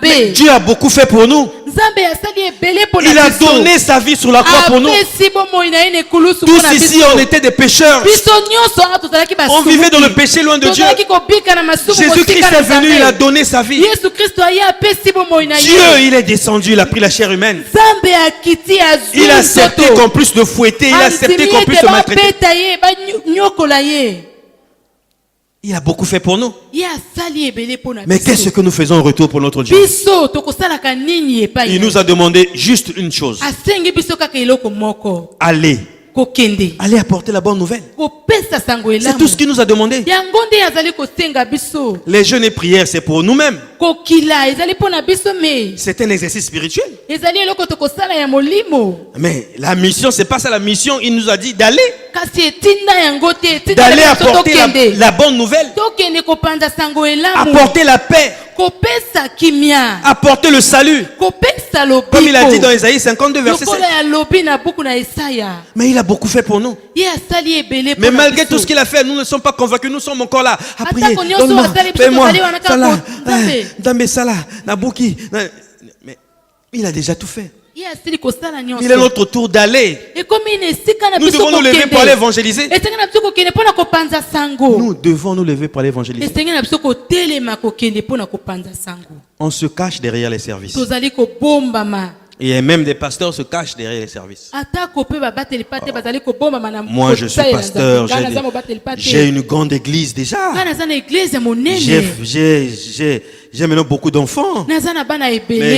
Mais Dieu a beaucoup fait pour nous. Il a donné sa vie sur la croix pour nous. Tous ici, on était des pécheurs. On vivait dans le péché loin de Dieu. Jésus-Christ est venu, il a donné sa vie. Dieu, il est descendu, il a pris la chair humaine. Il a accepté qu'on puisse le fouetter, il a accepté qu'on puisse le maltraiter. Il a beaucoup fait pour nous. Mais qu'est-ce que nous faisons en retour pour notre Dieu? Il nous a demandé juste une chose. Allez apporter la bonne nouvelle. C'est tout ce qu'il nous a demandé. Les jeûnes et prières, c'est pour nous-mêmes. C'est un exercice spirituel. Mais la mission, c'est pas ça la mission. Il nous a dit d'aller apporter la bonne nouvelle, apporter la paix, apporter le salut. Comme il a dit dans Isaïe 52 verset 7. Mais il a beaucoup fait pour nous. Mais malgré tout ce qu'il a fait, nous ne sommes pas convaincus. Nous sommes encore là à prier. Donne-moi, fais-moi, Salah, Dame Salah, Nabuki. Mais il a déjà tout fait. Il est notre tour d'aller. Nous devons nous lever pour aller évangéliser. Nous devons nous lever pour aller évangéliser. On se cache derrière les services. Et même des pasteurs se cachent derrière les services. Moi, je suis pasteur. J'ai une grande église déjà. J'ai maintenant beaucoup d'enfants. Mais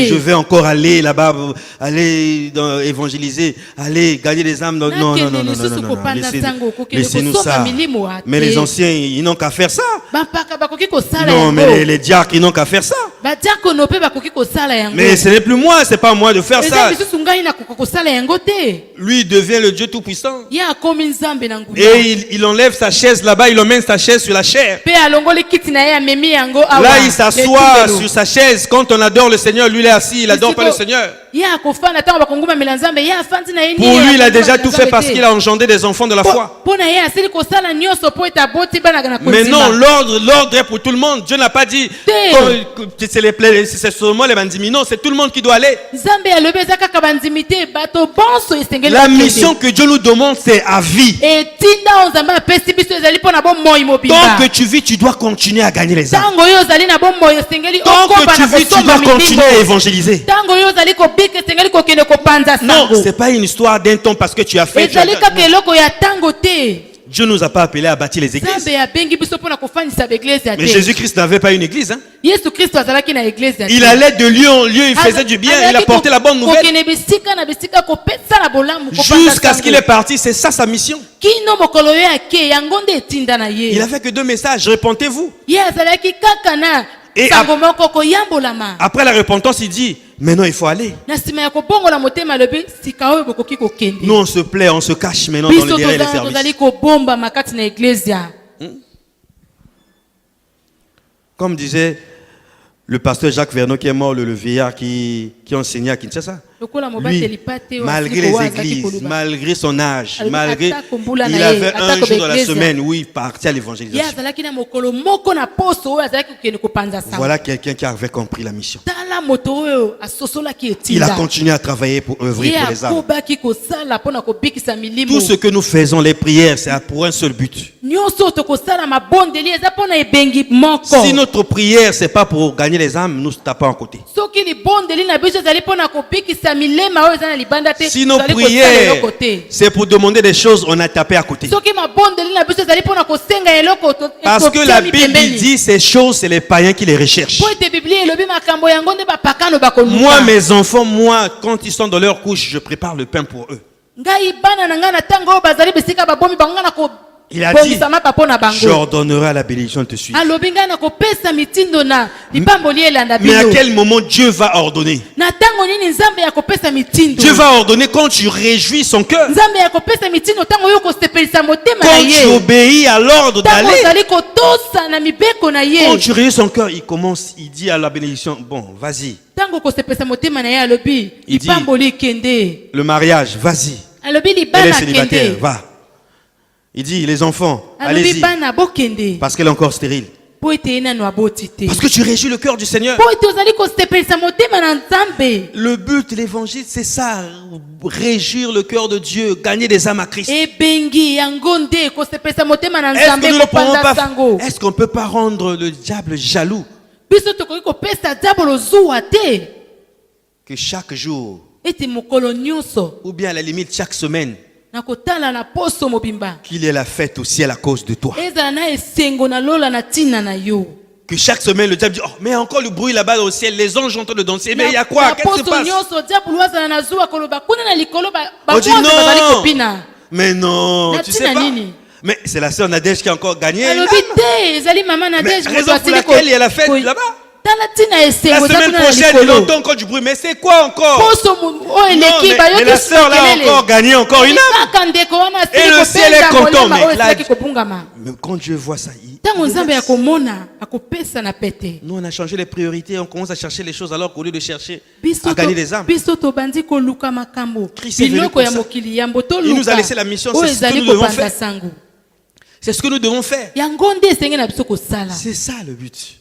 je vais encore aller là-bas, aller évangéliser, aller gagner des âmes. Non. Laissez-nous ça. Mais les anciens, ils n'ont qu'à faire ça. Non, mais les diacres, ils n'ont qu'à faire ça. Mais ce n'est plus moi, c'est pas moi de faire ça. Lui, il devient le Dieu Tout-Puissant. Et il enlève sa chaise là-bas, il emmène sa chaise sur la chair. Là, il s'assoit sur sa chaise. Quand on adore le Seigneur, lui il est assis, il n'adore pas le Seigneur. Pour lui, il a déjà tout fait parce qu'il a engendré des enfants de la foi. Mais non, l'ordre est pour tout le monde. Dieu n'a pas dit c'est seulement les bandimi. Non, c'est tout le monde qui doit aller. La mission que Dieu nous demande, c'est à vie. Tant que tu vis, tu dois continuer à gagner les âmes. Tant que tu vis, tu dois continuer à évangéliser. Non, c'est pas une histoire d'un temps parce que tu as fait. Dieu nous a pas appelés à bâtir les églises. Nzambe abengi biso mpona kofandisa baeglise ya Mais te. Jésus-Christ n'avait pas une église. Hein. Yesu Kristo azalaki na eglise ya te. Il allait de lieu en lieu, il faisait du bien, il apportait la bonne nouvelle. Kokende bisika na bisika kopesa na bolamu, kopesa Jusqu'à ce qu'il sango. est parti, c'est ça sa mission. Kino mokolo yo ake yango nde etinda na ye. Il a fait que 2 messages, repentez-vous. Ye azalaki kaka na Et sango moko koyambolama. Après la repentance, il dit, maintenant il faut aller. Na nsima ya kobongola motema alobi sika oyo bokoki kokende. Nous on se plaît, on se cache maintenant dans Biso le derrière les tozali services. kobomba makati na eglise. Comme disait le pasteur Jacques Vernon qui est mort, le vieillard qui enseignait à Kinshasa. Lui, malgré les églises, malgré son âge, malgré il avait un jour dans la semaine où il partait à l'évangélisation. Voilà quelqu'un qui avait compris la mission. Il a continué à travailler pour œuvrer pour les âmes. Tout ce que nous faisons, les prières, c'est pour un seul but. Si notre prière, c'est pas pour gagner les âmes, nous tapons à côté. Si nos prières, c'est pour demander des choses, on a tapé à côté. Parce que la Bible dit ces choses, c'est les païens qui les recherchent. Moi, mes enfants, quand ils sont dans leur couche, je prépare le pain pour eux. Il a dit, j'ordonnerai à la bénédiction de te suivre. Mais à quel moment Dieu va ordonner? Dieu va ordonner quand tu réjouis son cœur. Quand tu obéis à l'ordre d'aller. Quand tu réjouis son cœur, il commence, il dit à la bénédiction, bon, vas-y. Il dit, le mariage, vas-y. Elle est célibataire, va. Il dit, les enfants, allez-y. Parce qu'elle est encore stérile. Parce que tu réjouis le cœur du Seigneur. Le but de l'évangile, c'est ça. Réjouir le cœur de Dieu. Gagner des âmes à Christ. Est-ce qu'on ne peut pas rendre le diable jaloux? Que chaque jour, ou bien à la limite chaque semaine, qu'il ait la fête au ciel à cause de toi. Que chaque semaine le diable dit, oh, mais encore le bruit là-bas au ciel, les anges sont en train de danser, mais il y a quoi? Qu'est-ce qui se passe? On dit non, mais non, tu sais pas. Mais c'est la sœur Nadège qui a encore gagné. Mais raison pour laquelle il y a la fête là-bas. La semaine prochaine, il entend encore du bruit. Mais c'est quoi encore? Non, mais la sœur là a encore gagné encore une âme. Et le ciel est content. Mais quand Dieu voit ça, nous on a changé les priorités. On commence à chercher les choses alors qu'au lieu de chercher à gagner des âmes. Christ est venu pour ça. Il nous a laissé la mission. C'est ce que nous devons faire. C'est ce que nous devons faire. C'est ça le but.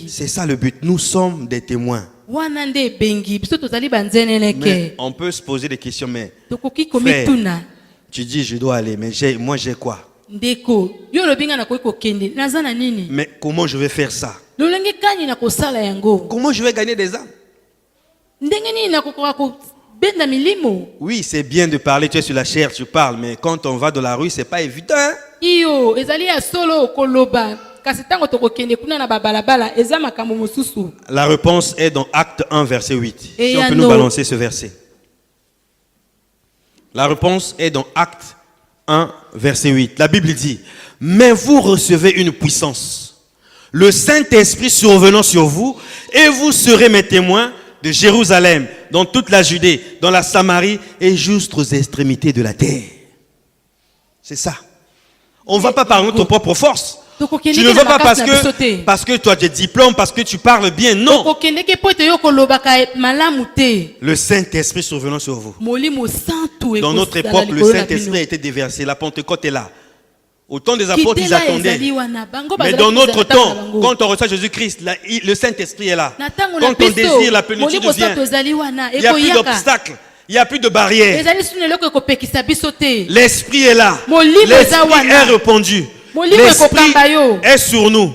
C'est ça le but. Nous sommes des témoins. Mais on peut se poser des questions, mais frère, tu dis je dois aller, mais moi j'ai quoi? Mais comment je vais faire ça? Comment je vais gagner des âmes? Oui, c'est bien de parler, tu es sur la chair, tu parles, mais quand on va dans la rue, c'est pas évident. Hein? La réponse est dans Acte 1, verset 8. Si on peut nous balancer ce verset. La réponse est dans Acte 1, verset 8. La Bible dit, mais vous recevez une puissance, le Saint-Esprit survenant sur vous, et vous serez mes témoins de Jérusalem, dans toute la Judée, dans la Samarie et jusqu'aux extrémités de la terre. C'est ça. On ne va pas par notre propre force. Tu ne vas pas parce que tu as des diplômes, parce que tu parles bien. Non. Le Saint-Esprit survenant sur vous. Dans notre époque, le Saint-Esprit a été déversé. La Pentecôte est là. Au temps des apôtres, ils attendaient. Mais dans notre temps, quand on reçoit Jésus-Christ, le Saint-Esprit est là. Quand on désire la plénitude vient. Il n'y a plus d'obstacles. Il n'y a plus de barrières. L'Esprit est là. L'Esprit est répandu. L'Esprit est sur nous.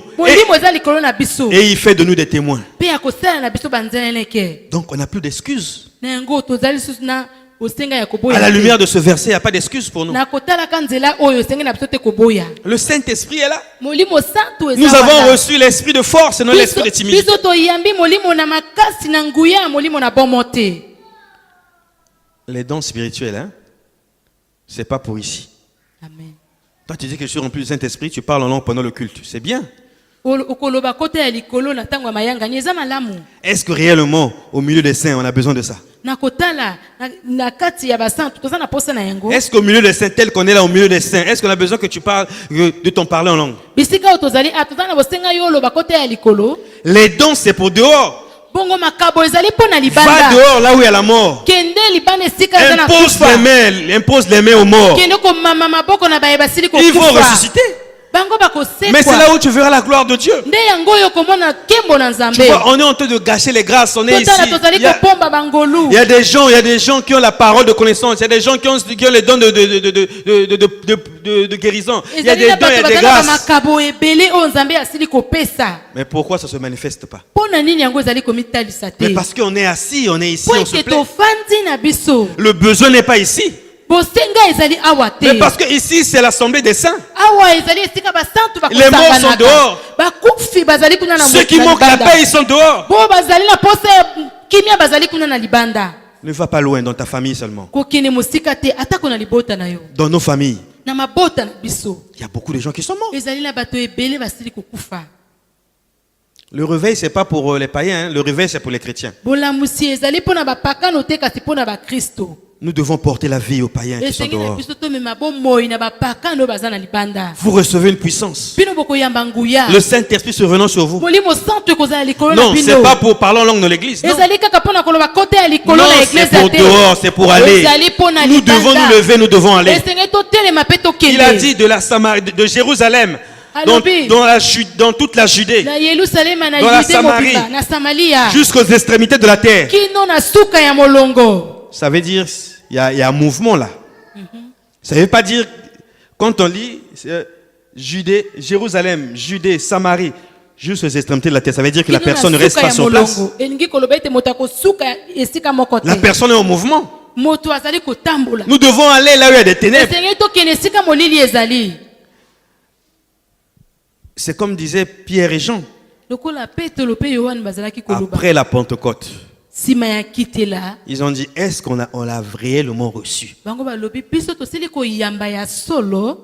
Et il fait de nous des témoins. Donc on n'a plus d'excuses. osenga ya À koboya la te. lumière de ce verset, il n'y a pas d'excuse pour nous. Na kotalaka nzela oyo osenga na biso te koboya. Le Saint-Esprit est là. Molimo santo eza Nous avons wana. reçu l'esprit de force et non l'esprit de timidité. Biso toyambi molimo na makasi na nguya molimo na bomo te. Les dons spirituels, hein, c'est pas pour ici. Amen. Toi, tu dis que je suis rempli du Saint-Esprit, tu parles en langue pendant le culte. C'est bien. Okoloba kota ya likolo na tango ya mayanga ni eza malamu. Est-ce que réellement, au milieu des saints, on a besoin de ça? Na kotala na kati ya basantu toza na posa na yango. Est-ce qu'au milieu des saints, tel qu'on est là au milieu des saints, est-ce qu'on a besoin que tu parles, de ton parler en langue? Bisika o tozali toza na bosenga yo loba kota ya likolo. Les dons, c'est pour dehors. Bongo makabo ezali pona Va libanda. dehors, là où il y a la mort. Kende libanda esika eza na Impose les mains aux morts. Kende ko mama maboko na baye basili ko Ils vont ressusciter. Bango bakosekwa. Mais c'est là où tu verras la gloire de Dieu. Nde yango yo komona kembo na Tu Nzambe. vois, on est en train de gâcher les grâces. On est ici. Totala tozali Il y a- kopomba bangolu. il y a des gens qui ont la parole de connaissance. Il y a des gens qui ont les dons de guérison. Il y a Ezali des na dons, il y a bato des bazali na grâces. makabo ebele oyo Nzambe asili kopesa. Mais pourquoi ça ne se manifeste pas? Pona nini yango ezali komitalisa Mais te. parce qu'on est assis, on est ici, Po on se eke plaît. tofandi na biso. Le besoin n'est pas ici. Bosenga ezali awa te. Mais parce que ici, c'est l'assemblée des saints. Awa ezali esika basantu Les morts sont dehors. Bakufi bazali kuna na Ceux qui manquent la paix, ils sont dehors. Bo bazali na posa ya kimia bazali kuna na libanda. Ne va pas loin dans ta famille seulement. Kokene mosika te atako na libota na yo. Dans nos familles, Na mabota na biso. il y a beaucoup de gens qui sont morts. Ezali na bato ebele basili kokufa. Le réveil, c'est pas pour les païens, hein. Le réveil, c'est pour les chrétiens. Bolamusi ezali pona bapakano te kasi pona bakristo. Nous devons porter la vie aux païens qui sont Esengi na dehors. biso to mema bomoi na bapakano baza na libanda. Vous recevez une puissance. Bino bokoyamba nguya. Le Saint-Esprit survenant sur vous. Molimo santo ekozala likolo na Non, bino. c'est pas pour parler en langue dans l'église. Non, Ezali kaka pona koloba kote ya likolo non na c'est eglise pour te. dehors, c'est pour aller. Ezali pona Nous devons nous lever, nous devons aller. Esengi totelema pe tokende. Il a dit de la Samarie, de Jérusalem, Alobi. dans toute la Judée, Na Yerusalema na Dans la Yude Samarie. mobimba na Samaria. jusqu'aux extrémités de la terre. Kino na suka ya molongo. Ça veut dire, il y a un mouvement là. Ça ne veut pas dire, quand on lit Judée, Jérusalem, Judée, Samarie, jusqu'aux extrémités de la terre, ça veut dire que la Kino na personne ne reste suka pas ya sur place. molongo. Elingi koloba ete moto akosuka esika moko te. La personne est en mouvement. Moto azali kotambola. Nous devons aller là où il y a des ténèbres. Esengi tokende esika molili ezali. C'est comme disaient Pierre et Jean, Lokola Petro pe Yohane bazalaki koloba. après la Pentecôte. Sima ya kitela. Ils ont dit, est-ce qu'on l'a réellement reçu? Bango balobi biso tosili koyamba ya solo.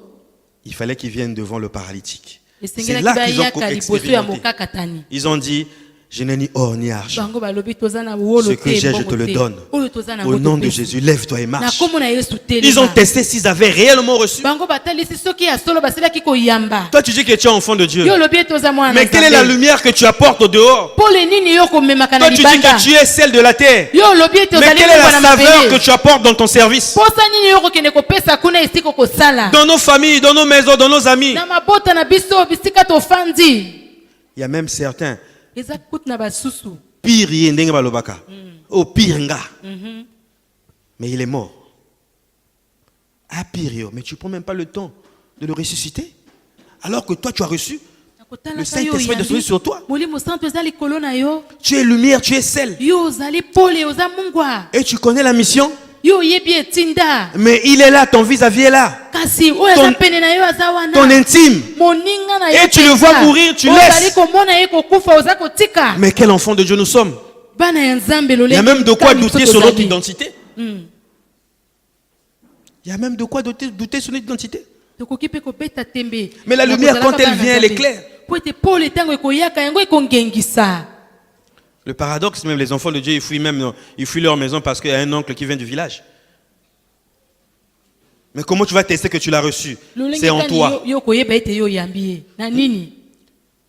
Il fallait qu'ils viennent devant le paralytique. C'est Esengelaki là qu'ils bayaka ont liboso ya expérimenté. mokakatani. Ils ont dit, je n'ai ni or ni argent. Bango balobi toza na wolo Ce que te, j'ai, je mbongo te le te. donne. Oyo toza na Au ngo nom de topesi. Jésus, lève-toi et Na marche. kombo na Yesu telema. Ils ont testé s'ils avaient réellement reçu. Bango batalisi soki ya solo basilaki koyamba. Toi, tu dis que tu es enfant de Dieu. Yo lobi toza mwana. Mais quelle est la lumière que tu apportes au dehors? Pole nini yo komemaka na Toi, tu dis libanda. que tu es celle de la terre. Yo lobi toza Mais quelle est la na saveur que mabele. tu apportes dans ton service? Posa nini yo kokende kopesa kuna esika kosala. Dans nos familles, dans nos maisons, dans nos amis. Na mabota na biso bisika tofandi. Il y a même certains, Eza kutu na basusu. pire yé ndenge balobaka. Oh, pire nga. Mais il est mort. Ah, pire yo. Mais tu ne prends même pas le temps de le ressusciter. Alors que toi, tu as reçu. Le Saint-Esprit est descendu sur toi. Molimo santo eza likolo na yo. Tu es lumière, tu es sel. Yo ozali pole oza mungwa. Et tu connais la mission. Yo oyebi etinda. Mais il est là, ton vis-à-vis est là. Kasi oyo Ton- aza pene na yo aza wana. Ton intime. Moninga na yo. Et tu le vois mourir, tu ozali laisses. komona ye kokufa oza kotika. Mais quel enfant de Dieu nous sommes. Bana ya Nzambe Il lolenge. y a même de quoi tani douter biso sur notre tozali. identité. Il y a même de quoi douter sur notre identité. Tokoki pe kobeta tembe. Mais la Na lumière, kozalaka quand elle bana vient, elle est Nzambe. claire. Po ete pole ntango ekoyaka yango ekongengisa. Le paradoxe, même les enfants de Dieu, ils fuient leur maison parce qu'il y a un oncle qui vient du village. Mais comment tu vas tester que tu l'as reçu? Lolenge C'est en tani toi. yo koyeba ete yo oyambi ye. Na nini?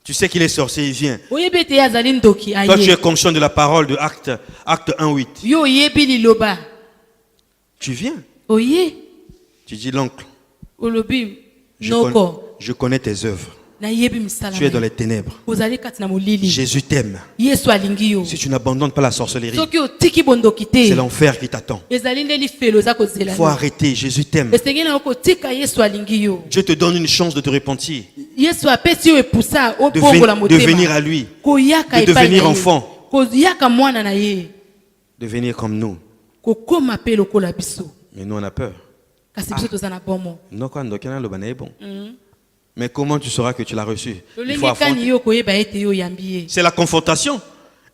Tu sais qu'il est sorcier, il vient. Oyebi ete ye azali ndoki Toi, tu es aye. conscient de la parole de Acte 1:8. Yo oyebi liloba. Tu viens. Oye. Tu dis, l'oncle, Olobi je noko. connais tes œuvres. Nayebi misala. Tu es dans les ténèbres. Ozali kati na molili. Jésus t'aime. Yesu alingi yo. Si tu n'abandonnes pas la sorcellerie, Soki otiki bondoki te. c'est l'enfer qui t'attend. Ezali nde lifelo oza kozela. Il faut arrêter. Jésus t'aime. Esengeli na kotika Yesu alingi yo. Dieu te donne une chance de te repentir, Yesu apesi yo epusa de, obongola de venir motema. à lui, Koyaka de epai devenir na ye. enfant. Koyaka mwana na ye. de venir comme nous. kokoma pe lokola biso Mais nous, on a peur. kasi biso toza na bomo Non, quand on est bon. Mais comment tu sauras que tu l'as reçu? Il faut lolenge affronter. kani yo koyeba ete yo yambi ye C'est la confrontation.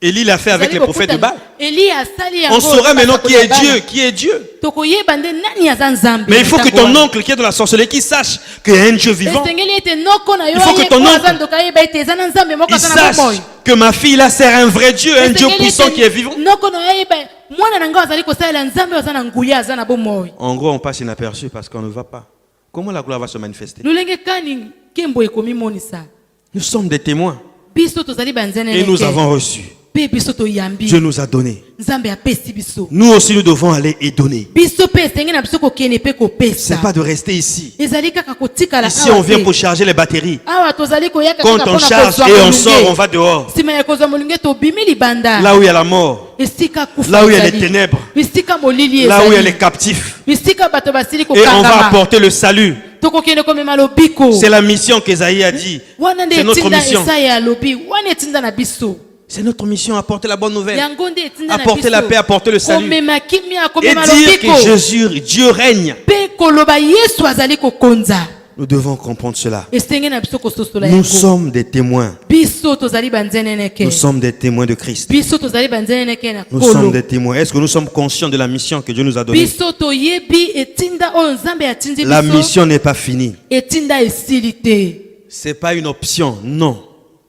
Élie l'a fait avec les prophètes de Baal. Eli asali yango On saura maintenant qui est Bala. Dieu, qui est Dieu. tokoyeba nde nani aza nzambe Mais il faut na que ntango ton wana. oncle qui est dans la sorcellerie qui sache qu'il y a un Dieu vivant. esengeli ete noko na yo Il faut que aye ton po oncle- aza ndoka ayeba ete eza na nzambe moko Il aza na sache bomoi que ma fille là sert un vrai Dieu, un Dieu Esengeli puissant ete qui est vivant. noko na yo ayeba mwana na ngai azali kosalela nzambe aza na nguya aza na bomoi En gros, on passe inaperçu parce qu'on ne va pas. Comment la gloire va se manifester? lolenge kani nkembo ekomi monisa Nous sommes des témoins biso tozali banzene et nous avons reçu. mpe biso toyambi Dieu nous a donné. nzambe apesi biso Nous aussi, nous devons aller et donner. biso mpe esengeli na biso kokende mpe C'est kopesa pas de rester ici. ezali kaka kotikala Ici, on vient pour charger les batteries. awa tozali koyaka Quand kaka on mpona charge kozwa et on molunge. sort, on va dehors. nsima ya kozwa molunge tobimi libanda Là où il y a la mort, esika kufa là où il y a les ezali. ténèbres, bisika molili là où il y a les ezali captifs. bisika bato basili Et on va kokangama apporter le salut. tokokende komema lobiko C'est la mission qu'Esaïe a dit. wana nde C'est notre etinda mission. esaya alobi wana etinda na biso C'est notre mission, apporter la bonne nouvelle. yango nde etinda na Apporter la paix, apporter le salut. komema kimia Et komema dire lobiko que Jésus, Dieu règne. mpe koloba yesu azali kokonza Nous devons comprendre cela. esenge na biso kososola Nous yango sommes des témoins. biso tozali banzeneneke Nous sommes des témoins de Christ. biso tozali banzeneneke na Nous sommes kolo des témoins. Est-ce que nous sommes conscients de la mission que Dieu nous a donnée? biso toyebi etinda oyo nzambe atindi La biso mission n'est pas finie. etinda esili te C'est pas une option. Non.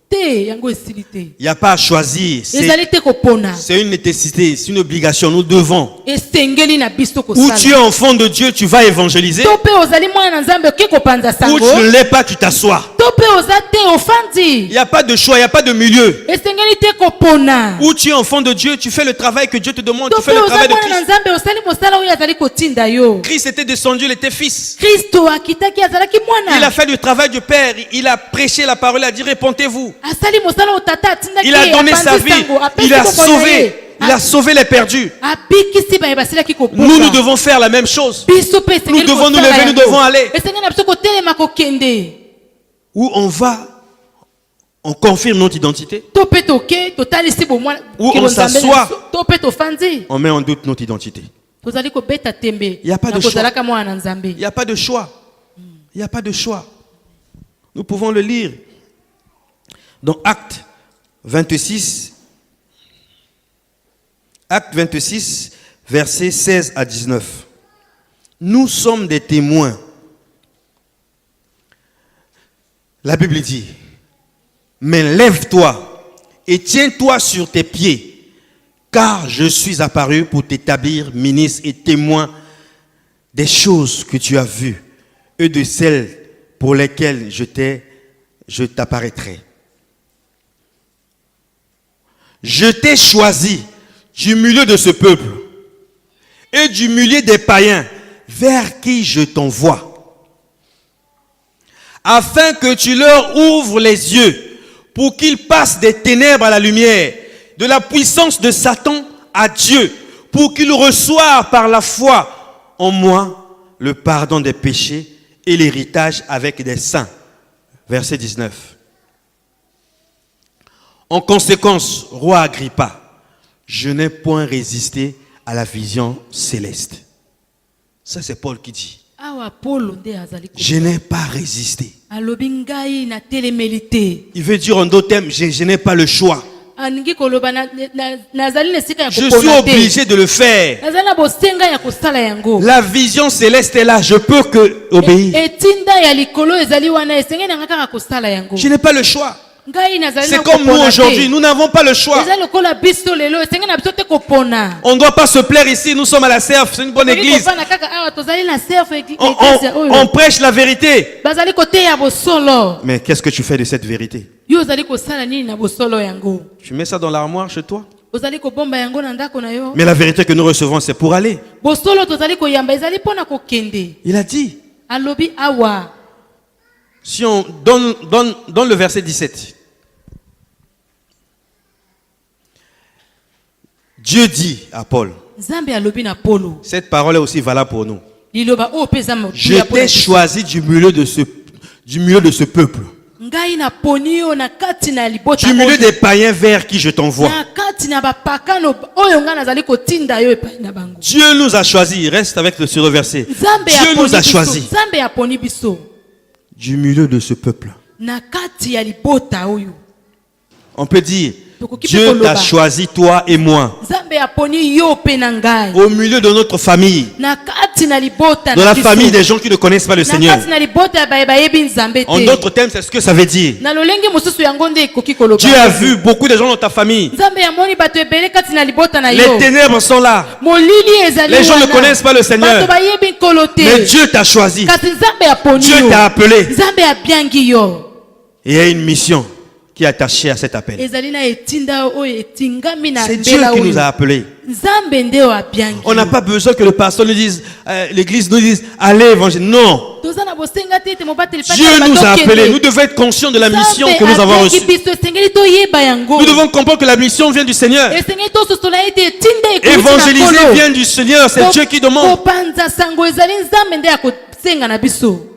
te yango esili te Il n'y a pas à choisir. ezali te kopona C'est une nécessité, c'est une obligation. Nous devons. esengeli na biso Où tu es kosala enfant de Dieu, tu vas évangéliser. to mpe ozali mwana na nzambe oke kopanza Où sango tu ne l'es pas, tu t'assois. to mpe oza te Il ofandi n'y a pas de choix, il n'y a pas de milieu. esengeli te kopona Où tu es enfant de Dieu, tu fais le travail que Dieu te demande, to tu fais mpe le oza travail de mwana na Christ. nzambe osali mosala oyo azali kotinda yo Christ était descendu, il était fils. kristo akitaki azalaki Il a mwana fait du travail du Père, il a prêché la parole, il a dit répentez-vous. asali mosala oyo tata atindaki Il a ye, donné sa apanzi vie, sango, apesi il a bomoi na sauvé, ye. il a sauvé les perdus. abikisi baye basilaki Nous, nous kobuka devons faire la même chose. biso mpe esengeli Nous devons nous kosala lever, nous yango. devons aller. esengeli na biso kotelema kokende Où on va, on confirme notre identité, to mpe toke totalisi bomwa Où on kilo nzambe na s'assoit. biso, to mpe tofandi on met en doute notre identité. tozali kobeta tembe Y a pas na de choix. kozalaka mwana na nzambe Il n'y a pas de choix. Il n'y a pas de choix. Nous pouvons le lire. Dans Acte 26, versets 16 à 19. Nous sommes des témoins. La Bible dit, mais lève-toi et tiens-toi sur tes pieds, car je suis apparu pour t'établir ministre et témoin des choses que tu as vues et de celles pour lesquelles je t'apparaîtrai. Je t'ai choisi du milieu de ce peuple et du milieu des païens vers qui je t'envoie, afin que tu leur ouvres les yeux pour qu'ils passent des ténèbres à la lumière, de la puissance de Satan à Dieu, pour qu'ils reçoivent par la foi en moi le pardon des péchés et l'héritage avec des saints. Verset 19. En conséquence, roi Agrippa, je n'ai point résisté à la vision céleste. Ça, c'est Paul qui dit. awa polo nde azali Je n'ai pas résisté. alobi ngai natelemeli te Il veut dire en d'autres termes, je n'ai pas le choix. alingi koloba nazali na esika ya Je suis kopona te obligé de le faire. nazali na bosenga ya kosala yango La vision céleste est là, je peux que obéir. etinda ya likolo ezali wana esengeli nanga kaka kosala yango Je n'ai pas le choix. ngai nazali C'est na comme nous kopona aujourd'hui, te nous n'avons pas le choix. eza lokola biso lelo esengeli na biso te kopona On ne doit pas se plaire ici, nous sommes à la CERF, c'est une bonne Tokoki église. kofanda kaka awa tozali na serfe On prêche la vérité. bazali koteya bosolo Mais qu'est-ce que tu fais de cette vérité? yo ozali kosala nini na bosolo yango Tu mets ça dans l'armoire chez toi? ozali kobomba yango na ndako na yo Mais la vérité que nous recevons, c'est pour aller. bosolo tozali koyamba ezali mpona kokende Il a dit. alobi awa Si on donne le verset 17. Dieu dit à Paul, nzambe alobi na polo cette parole est aussi valable pour nous. liloba oyo mpe eza Je motuya mpona t'ai biso. choisi du milieu de ce peuple. ngai naponi yo na kati na libota Du milieu des païens vers qui je t'envoie. na kati na bapakano oyo ngai nazali kotinda yo epai na bango. Dieu nous a choisis. Reste avec ce verset. Nzambe Dieu nous a aponi biso, choisis. Nzambe aponi biso Du milieu de ce peuple. na kati ya libota oyo. On peut dire, Tokoki pe Dieu t'a koloba. choisi toi et moi. Nzambe aponi yo pe na ngai Au milieu de notre famille. na kati na libota Dans na la biso. famille des gens qui ne connaissent pas le na Seigneur. kati na libota ya bayebi Nzambe En te. d'autres termes, c'est ce que ça veut dire. Na lolenge mosusu yango nde ekoki koloba. Dieu a vu beaucoup de gens dans ta famille. Nzambe amoni bato ebele kati na libota na Les yo. ténèbres sont là. Molili ezali Les gens ne wana. connaissent pas le Seigneur. Bato bayebi nkolo te. Mais Dieu t'a choisi. Kasi Nzambe aponi Dieu yo. t'a appelé. Nzambe abiangi yo. Et il y a une mission qui est attachée à cet appel. Ezali na etinda oyo etingami na C'est Dieu mbela qui nous a oyo. appelés. Nzambe nde oyo abiangi. On n'a pas besoin que le pasteur nous dise, l'église nous dise, allez évangile. Non. Toza na bosenga te ete mobateli pata Dieu bato nous a okende. appelés. Nous devons être conscients de la mission que nous avons Nzambe reçue. abiangi biso, esengeli toyeba yango. Nous devons comprendre que la mission vient du Seigneur. Esengeli tososola ete etinda ekuti na Évangéliser nkolo. vient du Seigneur. C'est Dieu qui demande. Kopanza sango ezali Nzambe nde akosenga na biso.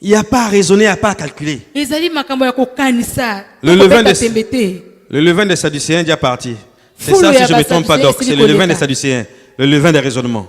Il n'y a pas à raisonner, il n'y a pas à calculer. Ezali makambo ya kokanisa. Le levain Kopeta des- tembe te. Le levain des Sadducéens est déjà parti. C'est Foule ça, si ya je ne me trompe pas, Sadducéens, donc. c'est C'est le levain Nicolas. des Sadducéens. Le levain des raisonnements.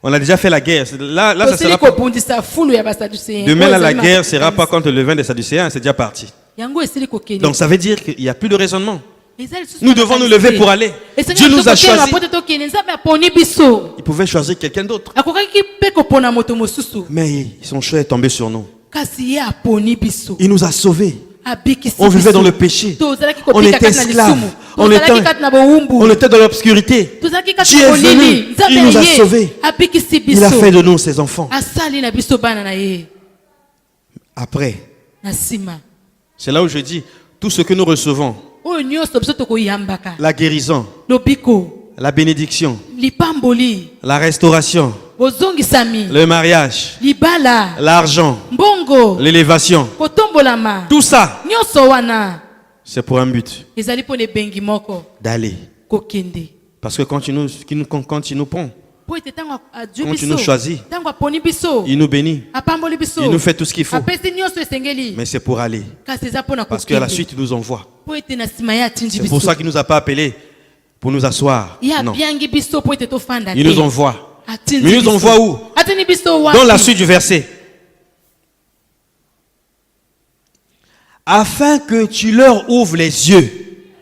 On a déjà fait la guerre. Là, ça Tosili sera pas. kobundisa fulu ya basadducéens. Demain, là, Oyo la ezali guerre ne makambo sera ya pas contre le levain des Sadducéens. C'est déjà parti. yango esili kokende. Donc, ça veut dire qu'il n'y a plus de raisonnement. Ezali lisusu Nous devons nous lever pour aller. Esengeli Dieu nous a tokotela choisis. po te tokende. Nzambe aponi biso. Ils pouvaient choisir quelqu'un d'autre. Akokaki mpe kopona moto mosusu. Mais son choix est tombé sur nous. Kasi ye aponi biso. Il nous a sauvés. Abikisi On vivait biso. dans le péché. Tozalaki On kopika était kati na esclaves. lisumu. On Tozalaki était, kati na bowumbu. on était dans l'obscurité. Tozalaki kati Dieu na est bolili. venu. Nzambe Il nous a ye sauvés. abikisi Il a biso. fait de nous ses enfants. Asali na biso bana na ye. Après, Na nsima. c'est là où je dis, tout ce que nous recevons, Oyo nyonso biso tokoyambaka. la guérison, Lobiko. la bénédiction, Lipamboli. la restauration, Bozongisami. le mariage, Libala. l'argent, Mbongo. l'élévation, Kotombolama. tout ça, Nyonso wana. c'est pour un but, Ezali po ne bengi moko. d'aller. Kokende. Parce que quand tu nous prends, Po ete tango adju quand tu biso. nous choisis, Tango aponi biso. il nous bénit, Apamboli biso. il nous fait tout ce qu'il faut. Apesi nyonso esengeli. Mais c'est pour aller. Kasi eza po na Parce qu'à la kokende. suite, il nous envoie. Po ete na nsima ye atindi C'est biso. pour ça qu'il ne nous a pas appelés pour nous asseoir. Ye Non. abiangi biso po ete tofanda Il te. nous envoie. Atindi Mais il nous biso. envoie où? Atindi biso wapi? Dans la suite du verset. Afin que tu leur ouvres les yeux,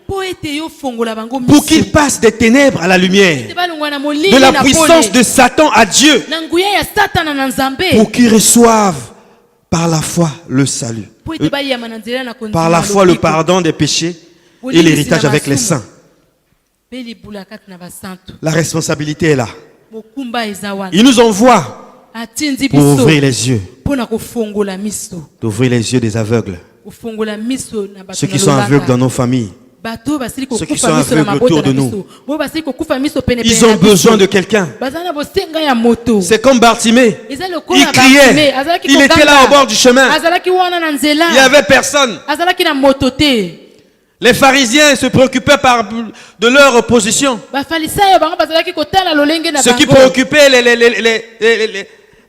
Po ete yo fongola bango pour miso. qu'ils passent des ténèbres à la lumière, Ete balongwa na molili de la na puissance pole. de Satan à Dieu, Na nguya ya Satana na Nzambe. pour qu'ils reçoivent par la foi le salut. Po ete bayama na nzela na kondima Par la foi le lobiko. pardon des péchés et Bolingisi l'héritage na avec les masumu. saints. Pe libula kati na basantu. La responsabilité est là. Mokumba eza wana. Il nous envoie Atindi pour biso. ouvrir les yeux, Pona kofongola miso. d'ouvrir les yeux des aveugles. Kofongola miso na bato Ceux qui na sont lobaka. aveugles dans nos familles. Bato basili Ceux qui kokufa sont miso na aveugles mabota autour de na nous. biso. Bo basili kokufa miso pene pene. Ils ont besoin de quelqu'un. Baza na bosenga ya moto. C'est comme Bartimée. Eza Il lokola criait. Il était là au bord du chemin. Azalaki wana na nzela. Il n'y avait personne. Azalaki na moto te. Les pharisiens se préoccupaient de leur position. Bafarisayo bango bazalaki kotala lolenge na Ce qui bango. préoccupait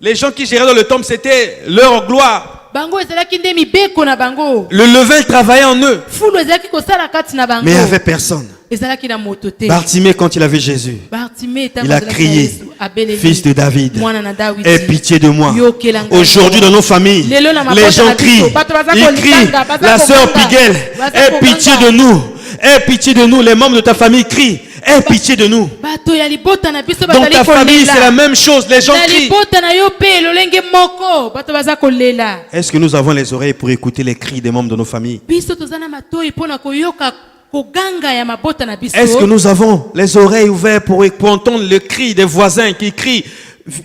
les gens qui géraient dans le temple, c'était leur gloire. Bango ezalaki nde mibeko na bango. Le levain travaillait en eux. Fulu ezalaki kosala kati na bango. Mais il n'y avait personne. Ezalaki na moto te. Bartimée, quand il a vu Jésus, Bartimée etango il a azalaki na crié, Yesu, abeleli. Fils de David, Mwana na Dawidi. aie pitié de moi. Yokela ngai. Aujourd'hui, dans nos familles, Lelo na mabota les gens na biso. crient. Bato baza Ils crient. kolitanga, baza La sœur koganga. Piguel, Baza aie koganga. pitié de nous. Aie pitié de nous. Les membres de ta famille crient. Aie pitié de nous. Bato ya libota na biso Dans bazali ta famille, c'est la kolela. même chose. Les gens Na crient. libota na yo pe lolenge moko. Bato baza kolela. Est-ce que nous avons les oreilles pour écouter les cris des membres de nos familles? Biso toza na matoi mpona koyoka koganga ya mabota na biso. Est-ce que nous avons les oreilles ouvertes pour entendre le cri des voisins qui crient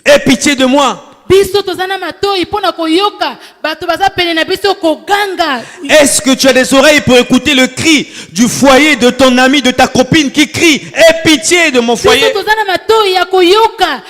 aie pitié de moi? Biso toza na matoi mpona koyoka bato baza pene na biso koganga. Est-ce que tu as des oreilles pour écouter le cri du foyer de ton ami, de ta copine qui crie aie pitié de mon foyer? Biso toza na matoi ya koyoka